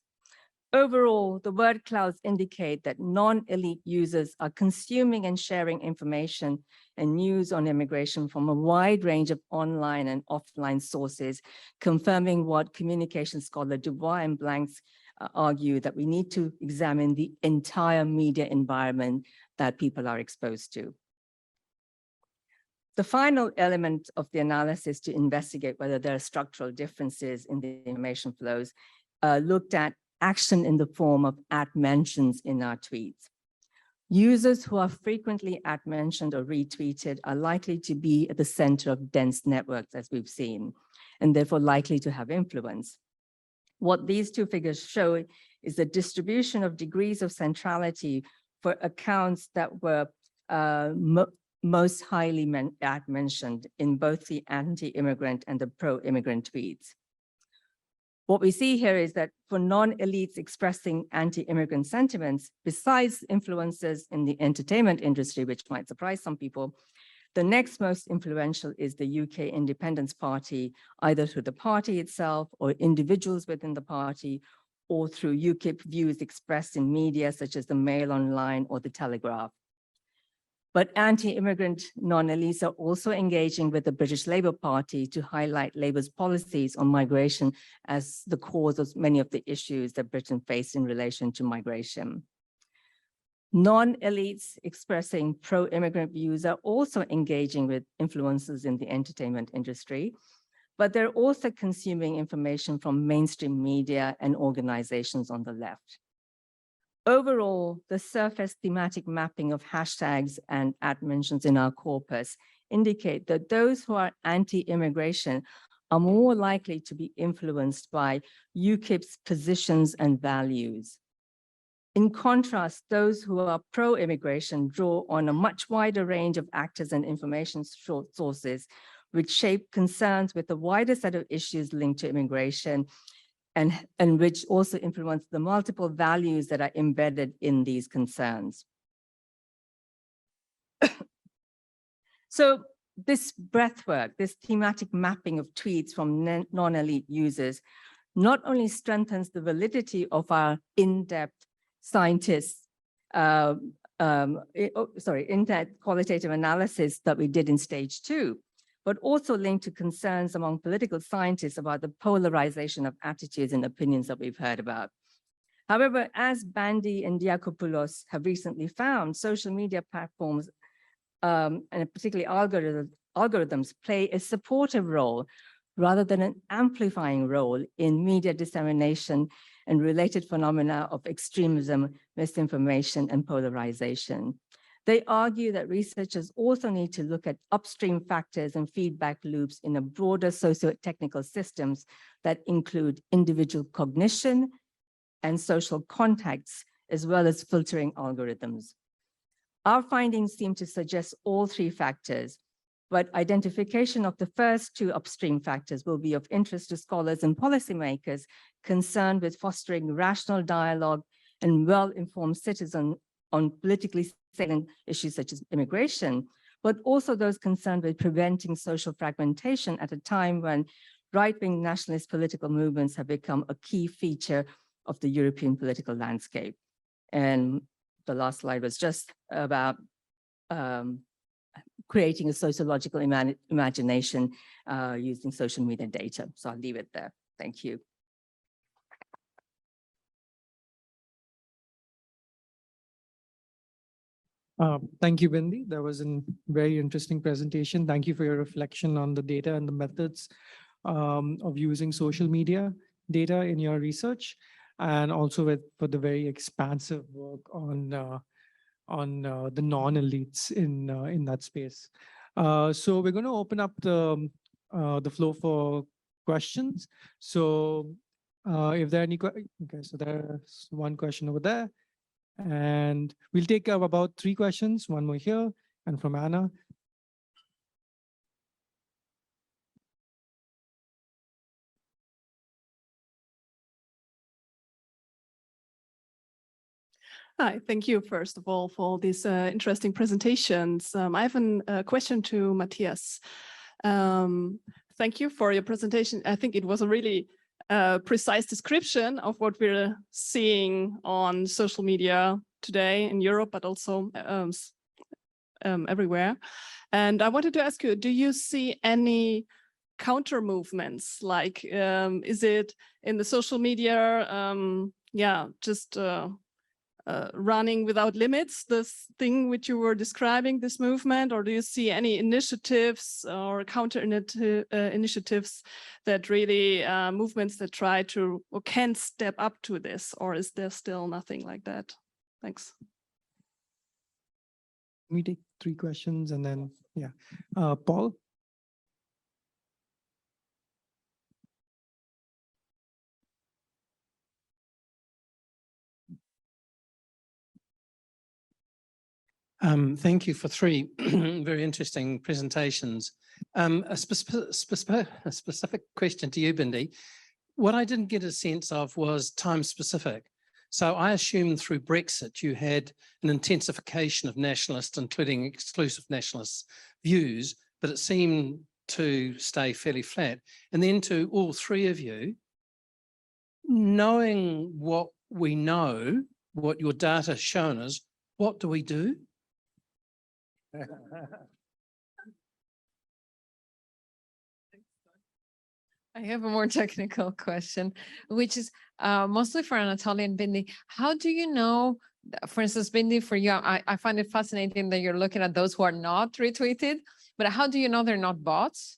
Overall, the word clouds indicate that non-elite users are consuming and sharing information and news on immigration from a wide range of online and offline sources, confirming what communication scholar Dubois and Blanks argue, that we need to examine the entire media environment that people are exposed to. The final element of the analysis to investigate whether there are structural differences in the information flows looked at action in the form of @mentions in our tweets. Users who are frequently @mentioned or retweeted are likely to be at the center of dense networks, as we've seen, and therefore likely to have influence. What these two figures show is the distribution of degrees of centrality for accounts that were most highly mentioned in both the anti-immigrant and the pro-immigrant tweets. What we see here is that for non-elites expressing anti-immigrant sentiments, besides influencers in the entertainment industry, which might surprise some people, the next most influential is the UK Independence Party, either through the party itself or individuals within the party, or through UKIP views expressed in media such as the Mail Online or the Telegraph. But anti-immigrant non-elites are also engaging with the British Labour Party to highlight Labour's policies on migration as the cause of many of the issues that Britain faced in relation to migration. Non-elites expressing pro-immigrant views are also engaging with influencers in the entertainment industry, but they're also consuming information from mainstream media and organizations on the left. Overall, the surface thematic mapping of hashtags and mentions in our corpus indicate that those who are anti-immigration are more likely to be influenced by UKIP's positions and values. In contrast, those who are pro-immigration draw on a much wider range of actors and information sources, which shape concerns with a wider set of issues linked to immigration, and which also influence the multiple values that are embedded in these concerns. So this breathwork, this thematic mapping of tweets from non-elite users not only strengthens the validity of our in-depth scientists, in-depth qualitative analysis that we did in stage 2, but also linked to concerns among political scientists about the polarization of attitudes and opinions that we've heard about. However, as Bandy and Diakopoulos have recently found, social media platforms, and particularly algorithms, play a supportive role rather than an amplifying role in media dissemination and related phenomena of extremism, misinformation, and polarization. They argue that researchers also need to look at upstream factors and feedback loops in a broader socio-technical systems that include individual cognition and social contexts, as well as filtering algorithms. Our findings seem to suggest all 3 factors, but identification of the first 2 upstream factors will be of interest to scholars and policymakers concerned with fostering rational dialogue and well-informed citizens on politically salient issues such as immigration, but also those concerned with preventing social fragmentation at a time when right-wing nationalist political movements have become a key feature of the European political landscape. And the last slide was just about creating a sociological imagination using social media data. So I'll leave it there. Thank you. Thank you, Bindi. That was a very interesting presentation. Thank you for your reflection on the data and the methods of using social media data in your research, and also for the very expansive work on the non-elites in that space. So we're going to open up the floor for questions. So if there are any questions, okay, so there's one question over there. And we'll take about 3 questions, one more here, and from Anna. Hi, thank you, first of all, for these interesting presentations. I have a question to Mattias. Thank you for your presentation. I think it was a really precise description of what we're seeing on social media today in Europe, but also everywhere. And I wanted to ask you, do you see any counter movements? Like, is it in the social media, just running without limits, this thing which you were describing, this movement, or do you see any initiatives or counter initiatives that really movements that try to or can step up to this, or is there still nothing like that? Thanks. We take 3 questions and then, yeah. Paul? Thank you for 3 very interesting presentations. A specific question to you, Bindi. What I didn't get a sense of was time specific. So I assumed through Brexit, you had an intensification of nationalist, including exclusive nationalist views, but it seemed to stay fairly flat. And then to all 3 of you, knowing what we know, what your data has shown us, what do we do? I have a more technical question, which is mostly for Anatoliy and Bindi. How do you know for instance, Bindi, for you, I find it fascinating that you're looking at those who are not retweeted, but how do you know they're not bots?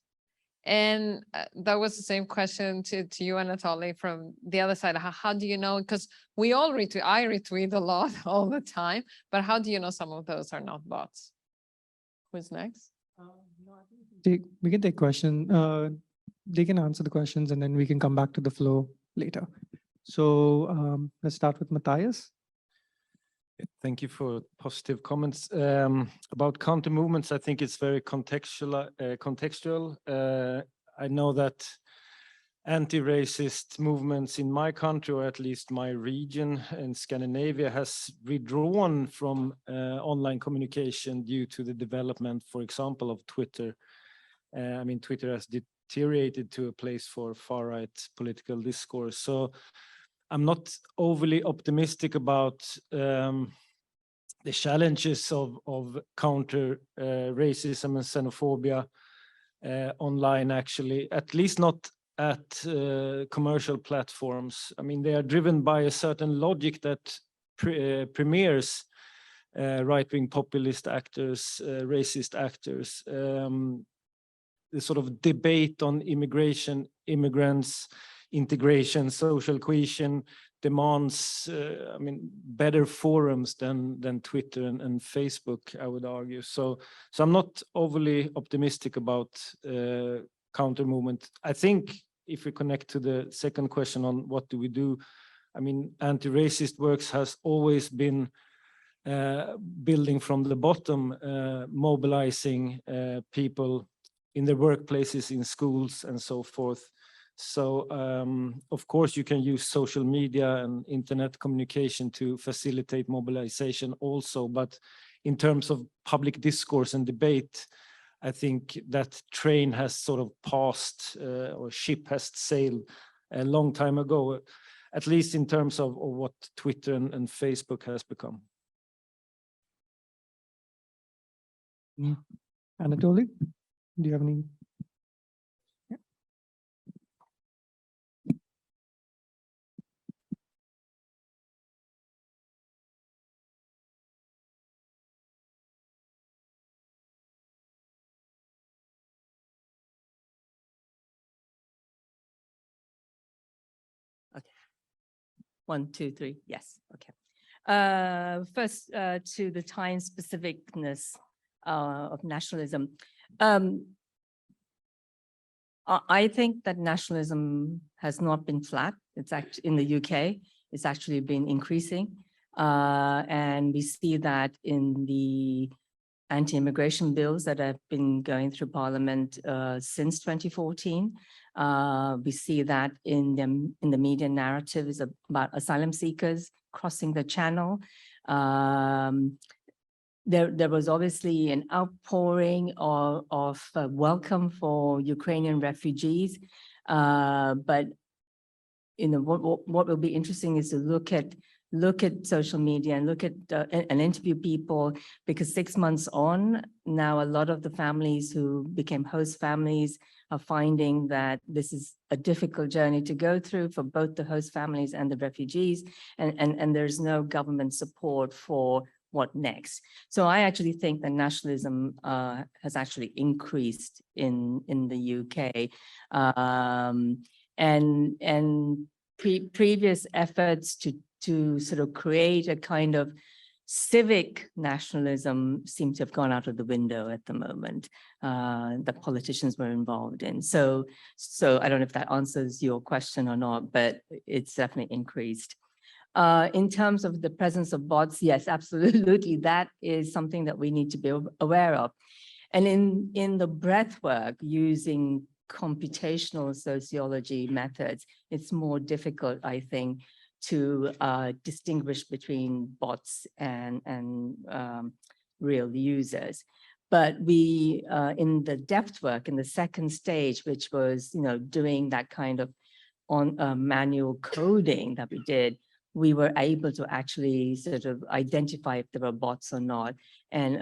And that was the same question to you, Anatoly, from the other side. How do you know? Because we all retweet, I retweet a lot all the time, but how do you know some of those are not bots? Who's next? We can take question. They can answer the questions and then we can come back to the flow later. So let's start with Mattias. Thank you for positive comments. About counter movements, I think it's very contextual. I know that anti-racist movements in my country, or at least my region in Scandinavia, has withdrawn from online communication due to the development, for example, of Twitter. I mean, Twitter has deteriorated to a place for far-right political discourse. So I'm not overly optimistic about the challenges of counter racism and xenophobia online, actually, at least not at commercial platforms. I mean, they are driven by a certain logic that premieres right-wing populist actors, racist actors. The sort of debate on immigration, immigrants, integration, social cohesion demands, I mean, better forums than Twitter and Facebook, I would argue. So I'm not overly optimistic about counter movement. I think if we connect to the second question on what do we do, I mean, anti-racist works has always been building from the bottom, mobilizing people in their workplaces, in schools, and so forth. So, of course, you can use social media and internet communication to facilitate mobilization also, but in terms of public discourse and debate, I think that train has sort of passed, or ship has sailed a long time ago, at least in terms of what Twitter and Facebook has become. Anatoly, do you have any? Yeah. Okay. 1, 2, 3. Yes. Okay. First, to the time specificness of nationalism. I think that nationalism has not been flat. It's actually in the UK, it's actually been increasing. And we see that in the anti-immigration bills that have been going through Parliament since 2014. We see that in the media narratives about asylum seekers crossing the channel. There was obviously an outpouring of welcome for Ukrainian refugees, but what will be interesting is to look at social media and look at and interview people, because 6 months on now, a lot of the families who became host families are finding that this is a difficult journey to go through for both the host families and the refugees, and there's no government support for what next. So I actually think that nationalism has actually increased in the UK, and previous efforts to sort of create a kind of civic nationalism seem to have gone out of the window at the moment, that politicians were involved in. So I don't know if that answers your question or not, but it's definitely increased. In terms of the presence of bots, yes, absolutely. That is something that we need to be aware of. And in the breadth work using computational sociology methods, it's more difficult, I think, to distinguish between bots and real users. But we, in the depth work, in the second stage, which was, doing that kind of manual coding that we did, we were able to actually sort of identify if there were bots or not, and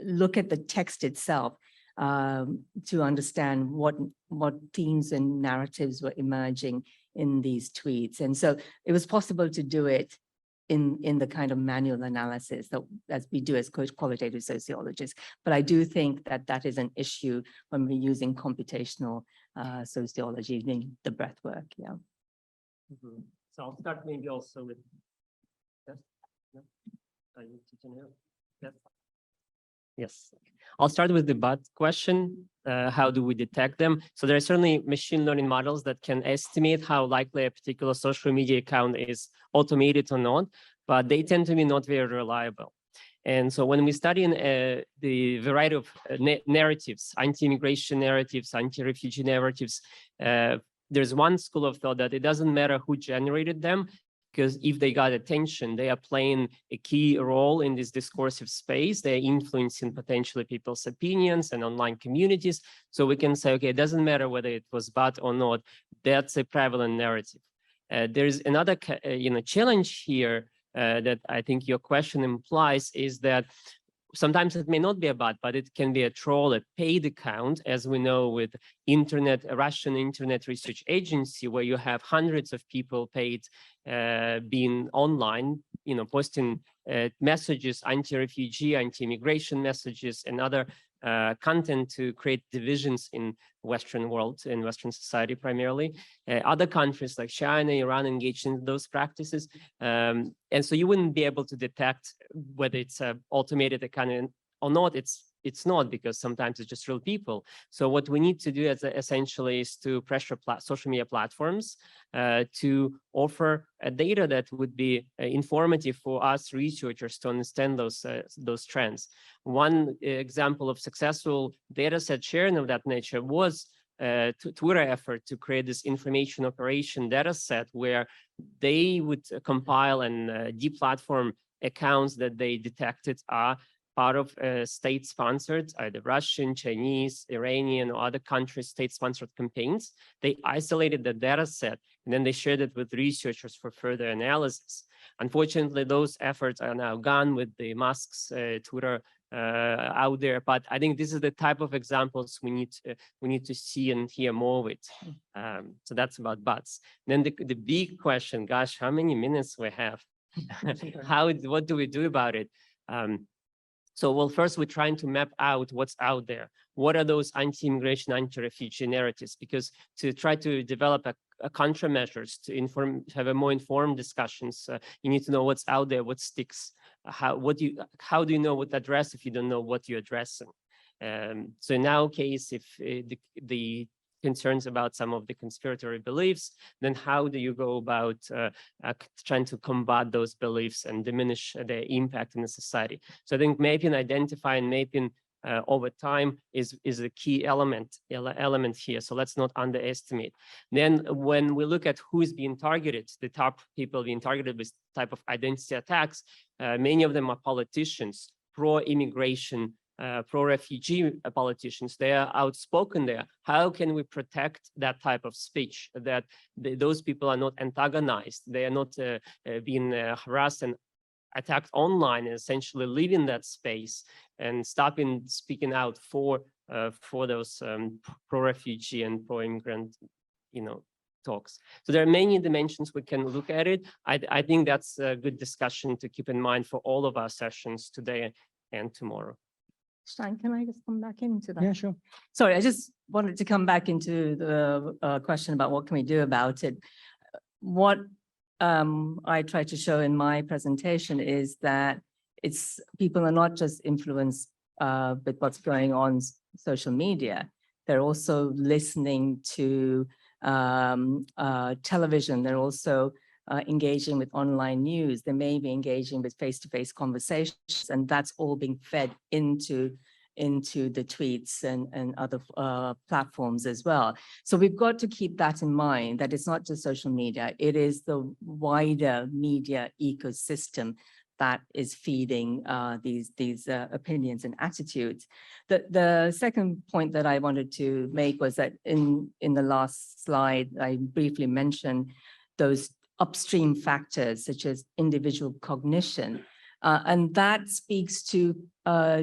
look at the text itself to understand what themes and narratives were emerging in these tweets. And so it was possible to do it in the kind of manual analysis that as we do as qualitative sociologists. But I do think that that is an issue when we're using computational sociology, in the breath work. Yeah. Mhm. So I'll start maybe also with, yes, no? I need to know. Yes. Yes, I'll start with the but question. How do we detect them? So there are certainly machine learning models that can estimate how likely a particular social media account is automated or not, but they tend to be not very reliable. And so when we study the variety of narratives, anti-immigration narratives, anti-refugee narratives, there's one school of thought that it doesn't matter who generated them, because if they got attention, they are playing a key role in this discursive space. They're influencing potentially people's opinions and online communities. So we can say, okay, it doesn't matter whether it was bot or not. That's a prevalent narrative. There's another challenge here that I think your question implies, is that sometimes it may not be a bot, but it can be a troll, a paid account, as we know with a Russian internet research agency, where you have hundreds of people paid being online, posting messages, anti-refugee, anti-immigration messages, and other content to create divisions in Western world, in Western society primarily. Other countries like China, Iran engage in those practices. And so you wouldn't be able to detect whether it's an automated account or not. It's not, because sometimes it's just real people. So what we need to do essentially is to pressure social media platforms to offer data that would be informative for us researchers to understand those trends. One example of successful data set sharing of that nature was Twitter effort to create this information operation data set, where they would compile and deplatform accounts that they detected are part of state-sponsored, either Russian, Chinese, Iranian, or other countries' state-sponsored campaigns. They isolated the data set, and then they shared it with researchers for further analysis. Unfortunately, those efforts are now gone with the Musk's Twitter out there. But I think this is the type of examples we need to see and hear more with. So that's about bots. Then the big question, gosh, how many minutes we have? What do we do about it? So, well, first we're trying to map out what's out there. What are those anti-immigration, anti-refugee narratives? Because to try to develop a countermeasures to have a more informed discussions, you need to know what's out there, what sticks. How do you know what to address if you don't know what you're addressing? So in our case, if the concerns about some of the conspiratory beliefs, then how do you go about trying to combat those beliefs and diminish their impact in the society? So I think mapping, identifying, mapping over time is a key element here. So let's not underestimate. Then when we look at who is being targeted, the top people being targeted with type of identity attacks, many of them are politicians, pro-immigration, pro-refugee politicians. They are outspoken there. How can we protect that type of speech, that those people are not antagonized, they are not being harassed and attacked online, and essentially leaving that space and stopping speaking out for those pro-refugee and pro-immigrant, talks. So there are many dimensions we can look at it. I think that's a good discussion to keep in mind for all of our sessions today and tomorrow. Stein, can I just come back into that? Yeah, sure. Sorry, I just wanted to come back into the question about what can we do about it. What I try to show in my presentation is that people are not just influenced with what's going on social media. They're also listening to television. They're also engaging with online news. They may be engaging with face-to-face conversations, and that's all being fed into the tweets and other platforms as well. So we've got to keep that in mind, that it's not just social media, it is the wider media ecosystem that is feeding these opinions and attitudes. The second point that I wanted to make was that in the last slide, I briefly mentioned those upstream factors such as individual cognition. And that speaks to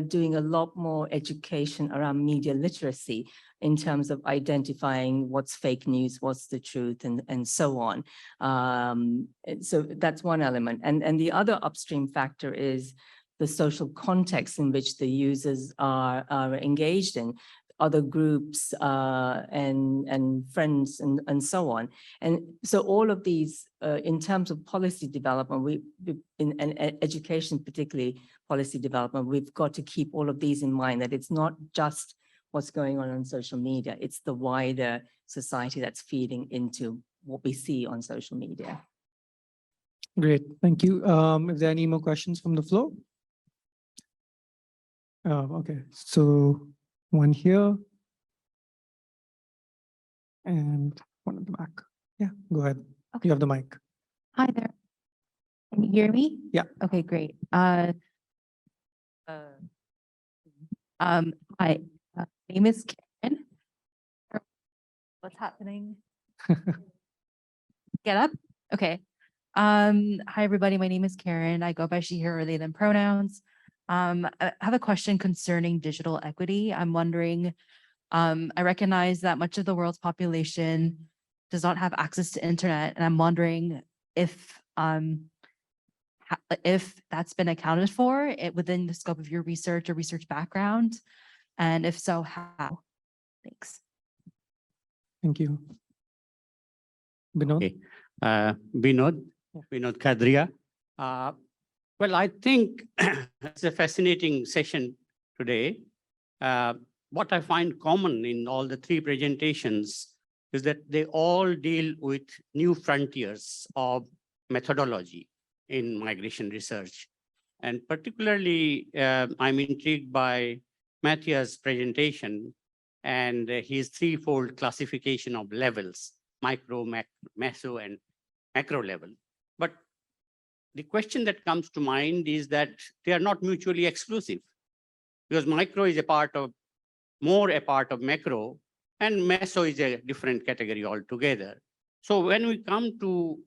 doing a lot more education around media literacy in terms of identifying what's fake news, what's the truth, and so on. So that's one element. And the other upstream factor is the social context in which the users are engaged in, other groups and friends and so on. And so all of these, in terms of policy development, in education, particularly policy development, we've got to keep all of these in mind, that it's not just what's going on social media, it's the wider society that's feeding into what we see on social media. Great, thank you. If there are any more questions from the floor? Okay, so one here. And one at the back. Yeah, go ahead. Okay. You have the mic. Hi there. Can you hear me? Yeah. Okay, great. Hi, name is Karen. What's happening? Get up. Okay. Hi, everybody. My name is Karen. I go by she, her, or they, them pronouns. I have a question concerning digital equity. I'm wondering, I recognize that much of the world's population does not have access to internet, and I'm wondering if that's been accounted for within the scope of your research or research background, and if so, how? Thanks. Thank you. Binod? Okay. Binod Kadria. Well, I think it's a fascinating session today. What I find common in all the three presentations is that they all deal with new frontiers of methodology in migration research. And particularly, I'm intrigued by Mattias' presentation and his threefold classification of levels, micro, meso, and macro level. But the question that comes to mind is that they are not mutually exclusive, because micro is more a part of macro, and meso is a different category altogether. So when we come to,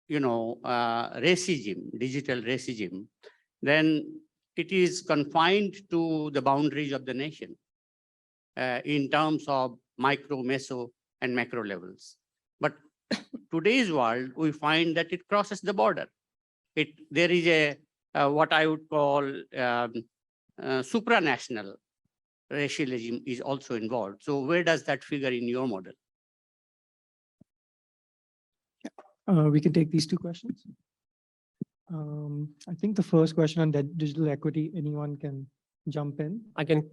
racism, digital racism, then it is confined to the boundaries of the nation in terms of micro, meso, and macro levels. But today's world, we find that it crosses the border. There is what I would call supranational racialism is also involved. So where does that figure in your model? We can take these two questions. I think the first question on digital equity, anyone can jump in. I can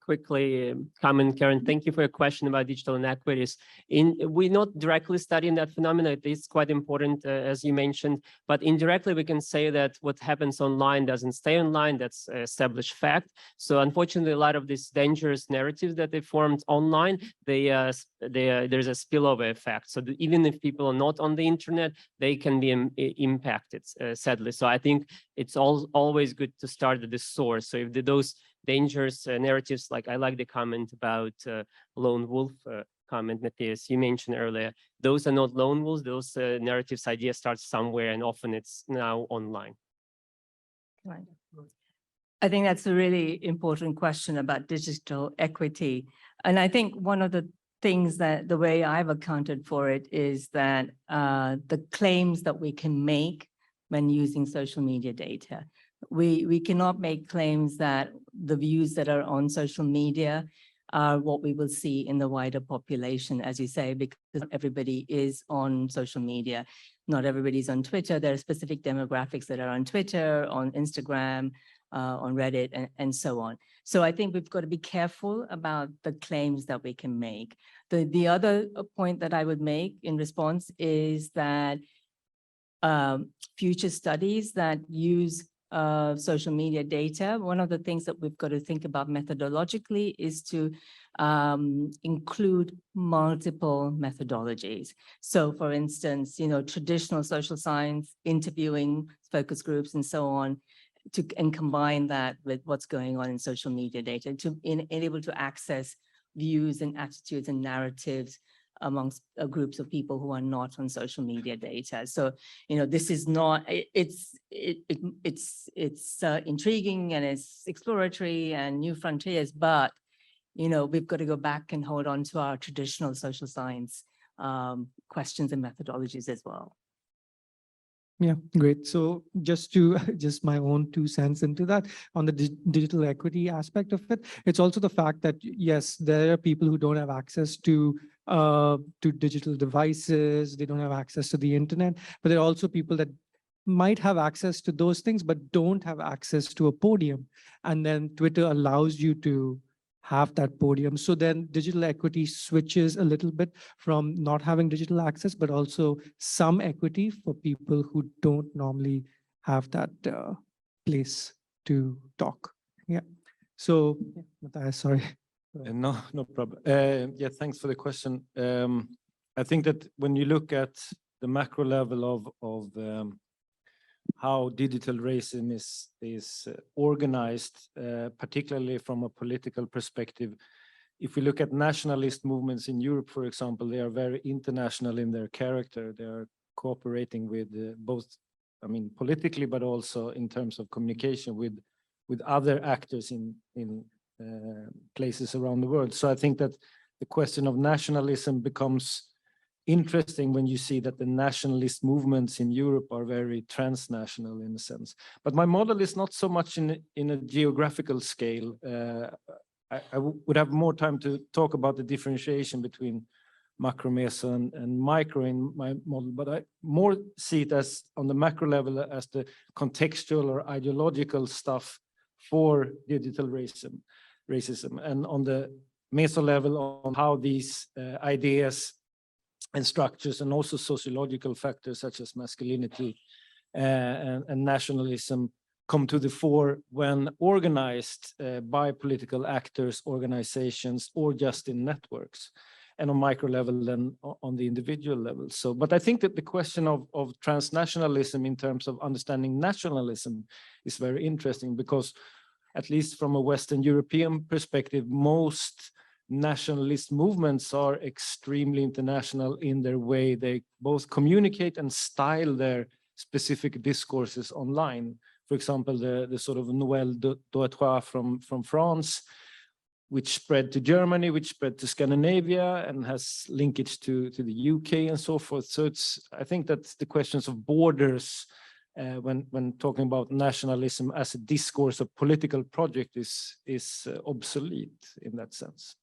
quickly comment, Karen. Thank you for your question about digital inequities. We're not directly studying that phenomenon. It is quite important, as you mentioned, but indirectly we can say that what happens online doesn't stay online. That's an established fact. So unfortunately, a lot of these dangerous narratives that they formed online, there's a spillover effect. So even if people are not on the internet, they can be impacted, sadly. So I think it's always good to start at the source. So if those dangerous narratives, like I like the comment about lone wolf comment, Mattias, you mentioned earlier, those are not lone wolves. Those narratives idea starts somewhere, and often it's now online. Right. I think that's a really important question about digital equity. And I think one of the things that the way I've accounted for it is that the claims that we can make when using social media data. We cannot make claims that the views that are on social media are what we will see in the wider population, as you say, because everybody is on social media. Not everybody's on Twitter. There are specific demographics that are on Twitter, on Instagram, on Reddit, and so on. So I think we've got to be careful about the claims that we can make. The other point that I would make in response is that future studies that use social media data, one of the things that we've got to think about methodologically is to include multiple methodologies. So for instance, traditional social science, interviewing, focus groups, and so on, and combine that with what's going on in social media data to enable to access views and attitudes and narratives amongst groups of people who are not on social media data. So, this is not, it's intriguing and it's exploratory and new frontiers, but, we've got to go back and hold on to our traditional social science questions and methodologies as well. Yeah, great. So just my own 2 cents into that on the digital equity aspect of it, it's also the fact that, yes, there are people who don't have access to digital devices, they don't have access to the internet, but there are also people that might have access to those things, but don't have access to a podium. And then Twitter allows you to have that podium. So then digital equity switches a little bit from not having digital access, but also some equity for people who don't normally have that place to talk. Yeah. So, Mattias, sorry. No problem. Yeah, thanks for the question. I think that when you look at the macro level of how digital racism is organized, particularly from a political perspective. If we look at nationalist movements in Europe, for example, they are very international in their character. They are cooperating with both, I mean, politically, but also in terms of communication with other actors in places around the world. So I think that the question of nationalism becomes interesting when you see that the nationalist movements in Europe are very transnational in a sense. But my model is not so much in a geographical scale. I would have more time to talk about the differentiation between macro, meso, and micro in my model, but I more see it as on the macro level as the contextual or ideological stuff for digital racism, and on the meso level on how these ideas and structures and also sociological factors such as masculinity and nationalism come to the fore when organized by political actors, organizations, or just in networks, and on micro level then on the individual level. So, but I think that the question of transnationalism in terms of understanding nationalism is very interesting, because at least from a Western European perspective, most nationalist movements are extremely international in their way they both communicate and style their specific discourses online. For example, the sort of Noël d'Oitrois from France, which spread to Germany, which spread to Scandinavia, and has linkage to the UK and so forth. So I think that the questions of borders when talking about nationalism as a discourse of political project is obsolete in that sense.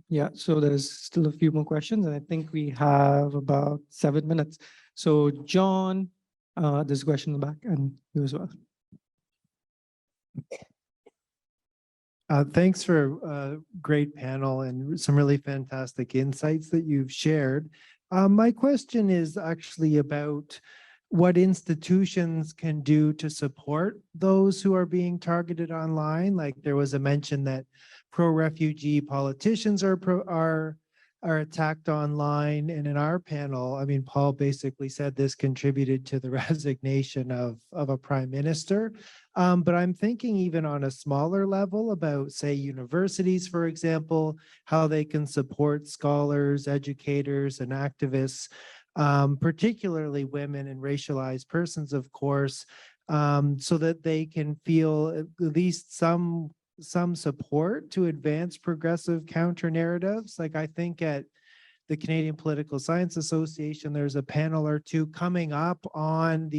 Yeah, so there's still a few more questions, and I think we have about 7 minutes. So John, there's a question in the back, and you as well. Thanks for a great panel and some really fantastic insights that you've shared. My question is actually about what institutions can do to support those who are being targeted online. Like there was a mention that pro-refugee politicians are attacked online. And in our panel, I mean, Paul basically said this contributed to the resignation of a prime minister. But I'm thinking even on a smaller level about, say, universities, for example, how they can support scholars, educators, and activists, particularly women and racialized persons, of course, so that they can feel at least some support to advance progressive counter narratives. Like I think at the Canadian Political Science Association, there's a panel or two coming up on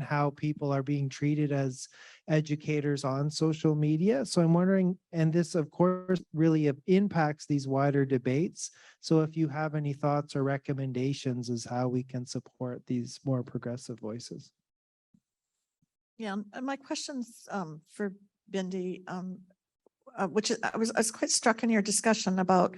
how people are being treated as educators on social media. So I'm wondering, and this of course really impacts these wider debates. So if you have any thoughts or recommendations as how we can support these more progressive voices. Yeah, and my question's for Bindi, which I was quite struck in your discussion about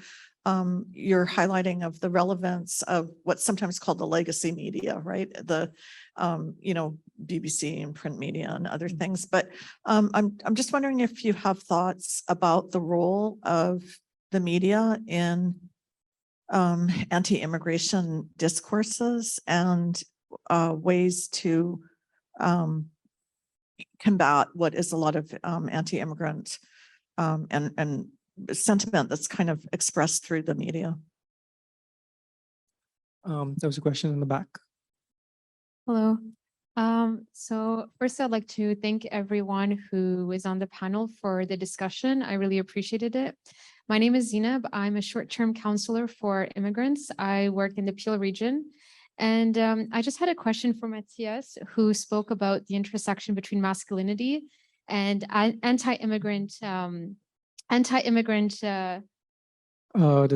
your highlighting of the relevance of what's sometimes called the legacy media, right? The BBC and print media and other things. But I'm just wondering if you have thoughts about the role of the media in anti-immigration discourses and ways to combat what is a lot of anti-immigrant and sentiment that's kind of expressed through the media. There was a question in the back. Hello. So first I'd like to thank everyone who is on the panel for the discussion. I really appreciated it. My name is Zinab. I'm a short-term counselor for immigrants. I work in the Peel region. And I just had a question for Mattias, who spoke about the intersection between masculinity and anti-immigrant. There's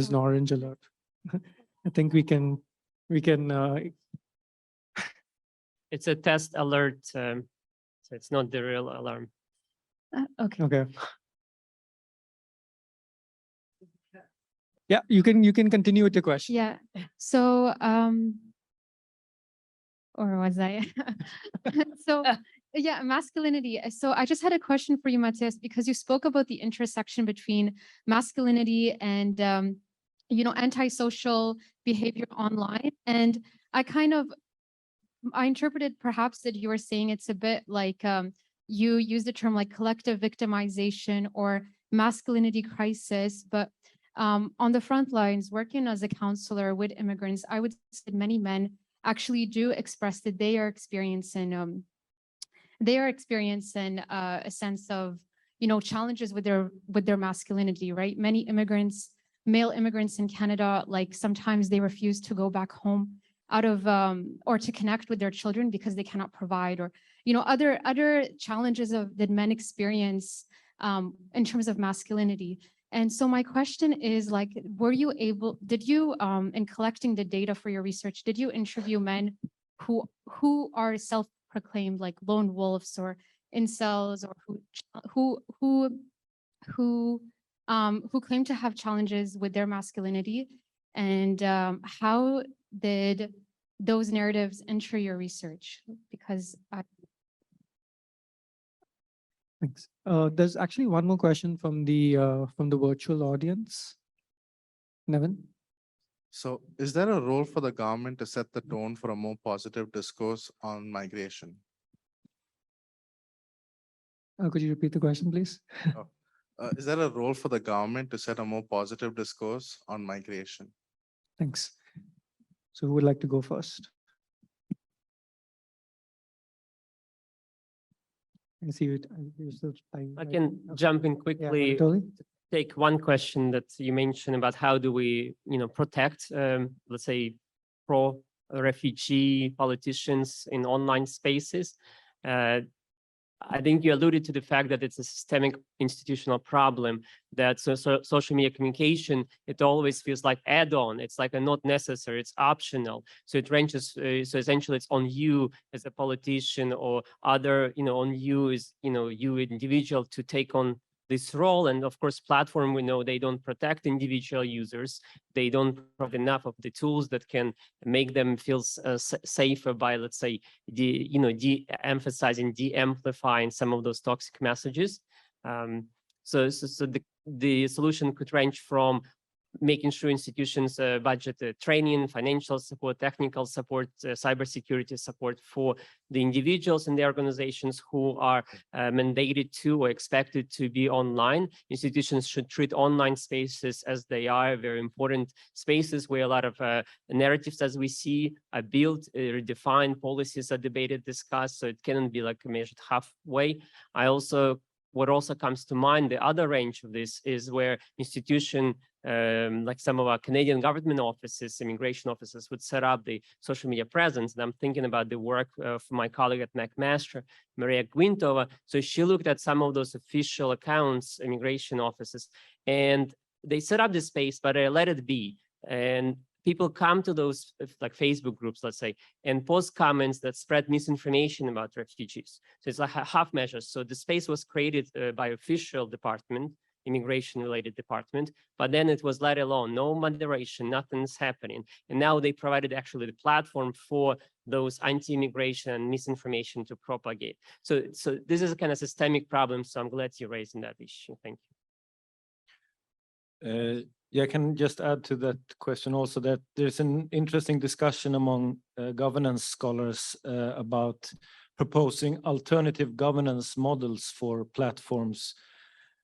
an orange alert. I think we can. It's a test alert, so it's not the real alarm. Okay. Okay. Yeah, you can continue with your question. Yeah. So, or was I? So, yeah, masculinity. So I just had a question for you, Mattias, because you spoke about the intersection between masculinity and, antisocial behavior online. And I interpreted perhaps that you were saying it's a bit like you use the term like collective victimization or masculinity crisis, but on the front lines, working as a counselor with immigrants, I would say that many men actually do express that they are experiencing a sense of, challenges with their masculinity, right? Many immigrants, male immigrants in Canada, like sometimes they refuse to go back home out of or to connect with their children because they cannot provide, or other challenges that men experience in terms of masculinity. And so my question is, like, did you in collecting the data for your research, did you interview men who are self-proclaimed like lone wolves or incels, or who claim to have challenges with their masculinity? And how did those narratives enter your research? Because Thanks. There's actually one more question from the virtual audience. Nevin? So is there a role for the government to set the tone for a more positive discourse on migration? Could you repeat the question, please? Is there a role for the government to set a more positive discourse on migration? Thanks. So who would like to go first? I see it. I can jump in quickly. Yeah, totally. Take one question that you mentioned about how do we, protect, let's say, pro-refugee politicians in online spaces. I think you alluded to the fact that it's a systemic institutional problem, that social media communication, it always feels like add-on. It's like a not necessary, it's optional. So it ranges, so essentially it's on you as a politician or other, on you as, you individual to take on this role. And of course, platform, we know they don't protect individual users. They don't provide enough of the tools that can make them feel safer by, let's say, de-emphasizing, de-amplifying some of those toxic messages. So the solution could range from making sure institutions budget training, financial support, technical support, cybersecurity support for the individuals and the organizations who are mandated to or expected to be online. Institutions should treat online spaces as they are, very important spaces where a lot of narratives, as we see, are built, redefined, policies are debated, discussed, so it cannot be like measured halfway. What also comes to mind, the other range of this is where institution, like some of our Canadian government offices, immigration offices, would set up the social media presence. And I'm thinking about the work of my colleague at McMaster, Maria Gwintova. So she looked at some of those official accounts, immigration offices, and they set up this space, but they let it be. And people come to those like Facebook groups, let's say, and post comments that spread misinformation about refugees. So it's like half measures. So the space was created by official department, immigration-related department, but then it was let alone, no moderation, nothing's happening. And now they provided actually the platform for those anti-immigration and misinformation to propagate. So this is a kind of systemic problem, so I'm glad you're raising that issue. Thank you. Yeah, I can just add to that question also that there's an interesting discussion among governance scholars about proposing alternative governance models for platforms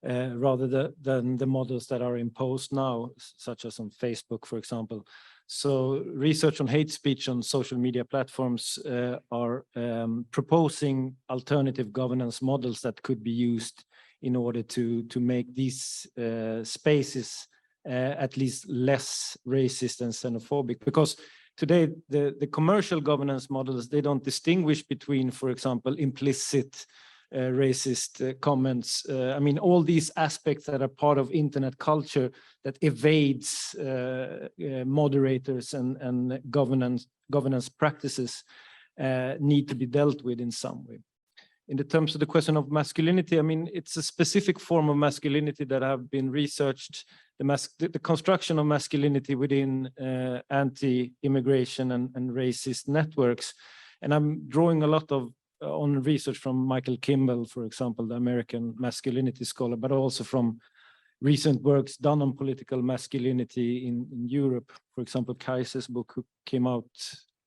rather than the models that are imposed now, such as on Facebook, for example. So research on hate speech on social media platforms are proposing alternative governance models that could be used in order to make these spaces at least less racist and xenophobic. Because today, the commercial governance models, they don't distinguish between, for example, implicit racist comments. I mean, all these aspects that are part of internet culture that evades moderators and governance practices need to be dealt with in some way. In the terms of the question of masculinity, I mean, it's a specific form of masculinity that have been researched, the construction of masculinity within anti-immigration and racist networks. And I'm drawing a lot of on research from Michael Kimball, for example, the American masculinity scholar, but also from recent works done on political masculinity in Europe. For example, Kaiser's book who came out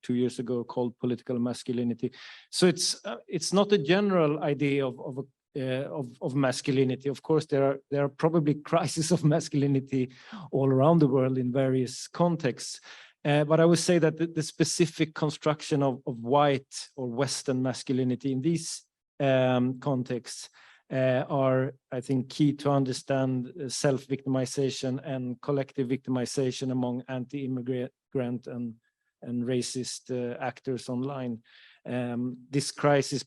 2 years ago called Political Masculinity. So it's not a general idea of masculinity. Of course, there are probably crises of masculinity all around the world in various contexts. But I would say that the specific construction of white or Western masculinity in these contexts are, I think, key to understand self-victimization and collective victimization among anti-immigrant and racist actors online. This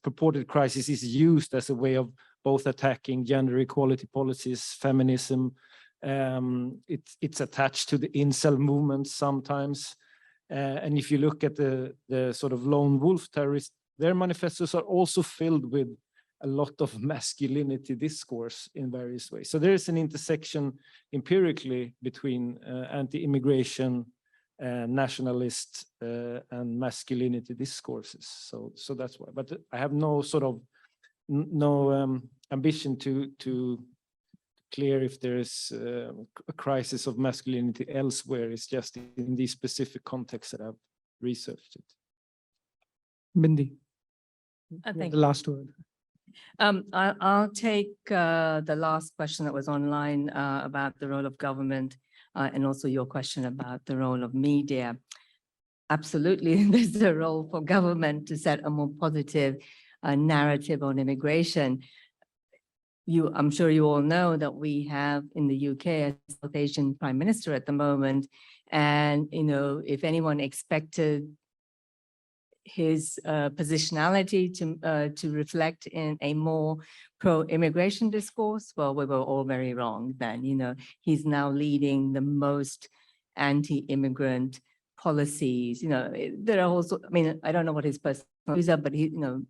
purported crisis, is used as a way of both attacking gender equality policies, feminism. It's attached to the incel movement sometimes. And if you look at the sort of lone wolf terrorists, their manifestos are also filled with a lot of masculinity discourse in various ways. So there is an intersection empirically between anti-immigration, nationalist and masculinity discourses. So that's why. But I have no sort of ambition to clear if there is a crisis of masculinity elsewhere. It's just in these specific contexts that I've researched it. Bindi, Thank the last word. I'll take the last question that was online about the role of government and also your question about the role of media. Absolutely, there's a role for government to set a more positive narrative on immigration. I'm sure you all know that we have in the UK a South Asian Prime Minister at the moment. And, you know, if anyone expected his positionality to reflect in a more pro-immigration discourse, well, we were all very wrong then. You know, he's now leading the most anti-immigrant policies. You know, there are also, I mean, I don't know what his personal views are, but he, you know,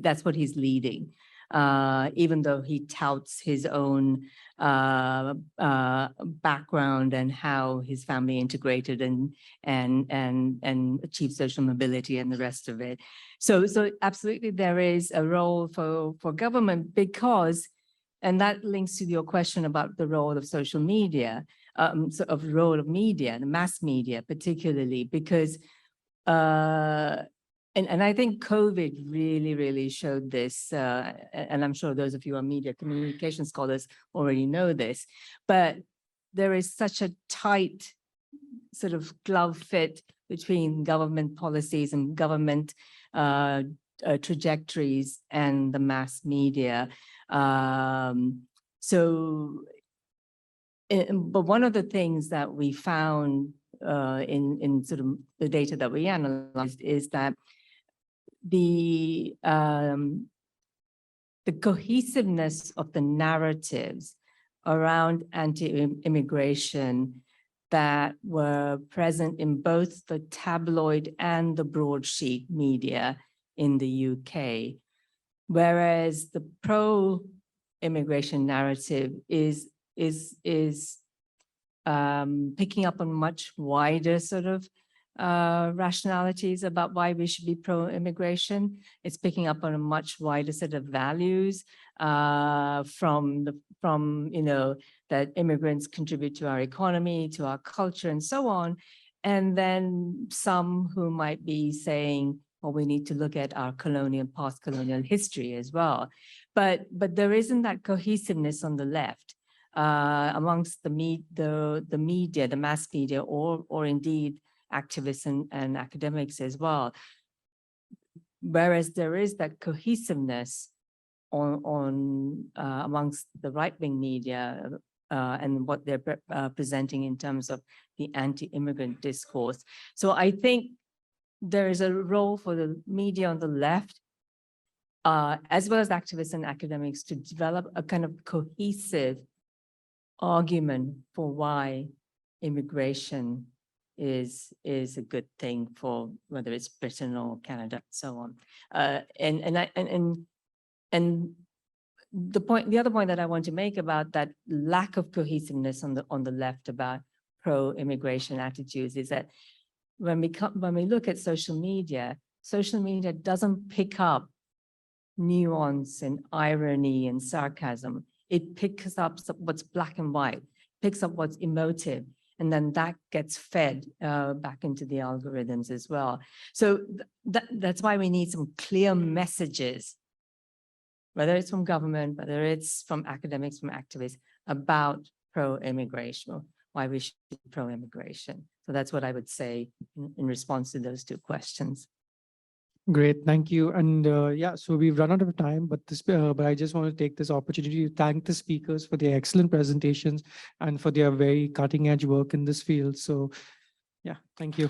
that's what he's leading. Even though he touts his own background and how his family integrated and achieved social mobility and the rest of it. So absolutely there is a role for government because, and that links to your question about the role of social media, of the role of media, the mass media particularly, because and I think COVID really showed this, and I'm sure those of you who are media communication scholars already know this, but there is such a tight sort of glove fit between government policies and government trajectories and the mass media. But one of the things that we found in sort of the data that we analyzed is that the cohesiveness of the narratives around anti-immigration that were present in both the tabloid and the broadsheet media in the UK, whereas the pro-immigration narrative is picking up on much wider sort of rationalities about why we should be pro-immigration. It's picking up on a much wider set of values from you know, that immigrants contribute to our economy, to our culture, and so on. And then some who might be saying, well, we need to look at our colonial, post-colonial history as well. but there isn't that cohesiveness on the left amongst the media, the mass media, or indeed activists and academics as well. Whereas there is that cohesiveness amongst the right-wing media and what they're presenting in terms of the anti-immigrant discourse. So I think there is a role for the media on the left, as well as activists and academics, to develop a kind of cohesive argument for why immigration is a good thing for whether it's Britain or Canada, and so on. And the other point that I want to make about that lack of cohesiveness on the left about pro-immigration attitudes is that when we look at social media doesn't pick up nuance and irony and sarcasm. It picks up what's black and white, picks up what's emotive, and then that gets fed back into the algorithms as well. So that's why we need some clear messages, whether it's from government, whether it's from academics, from activists, about pro-immigration, why we should be pro-immigration. So that's what I would say in response to those two questions. Great, thank you. And yeah, so we've run out of time, but I just want to take this opportunity to thank the speakers for their excellent presentations and for their very cutting edge work in this field. So yeah, thank you.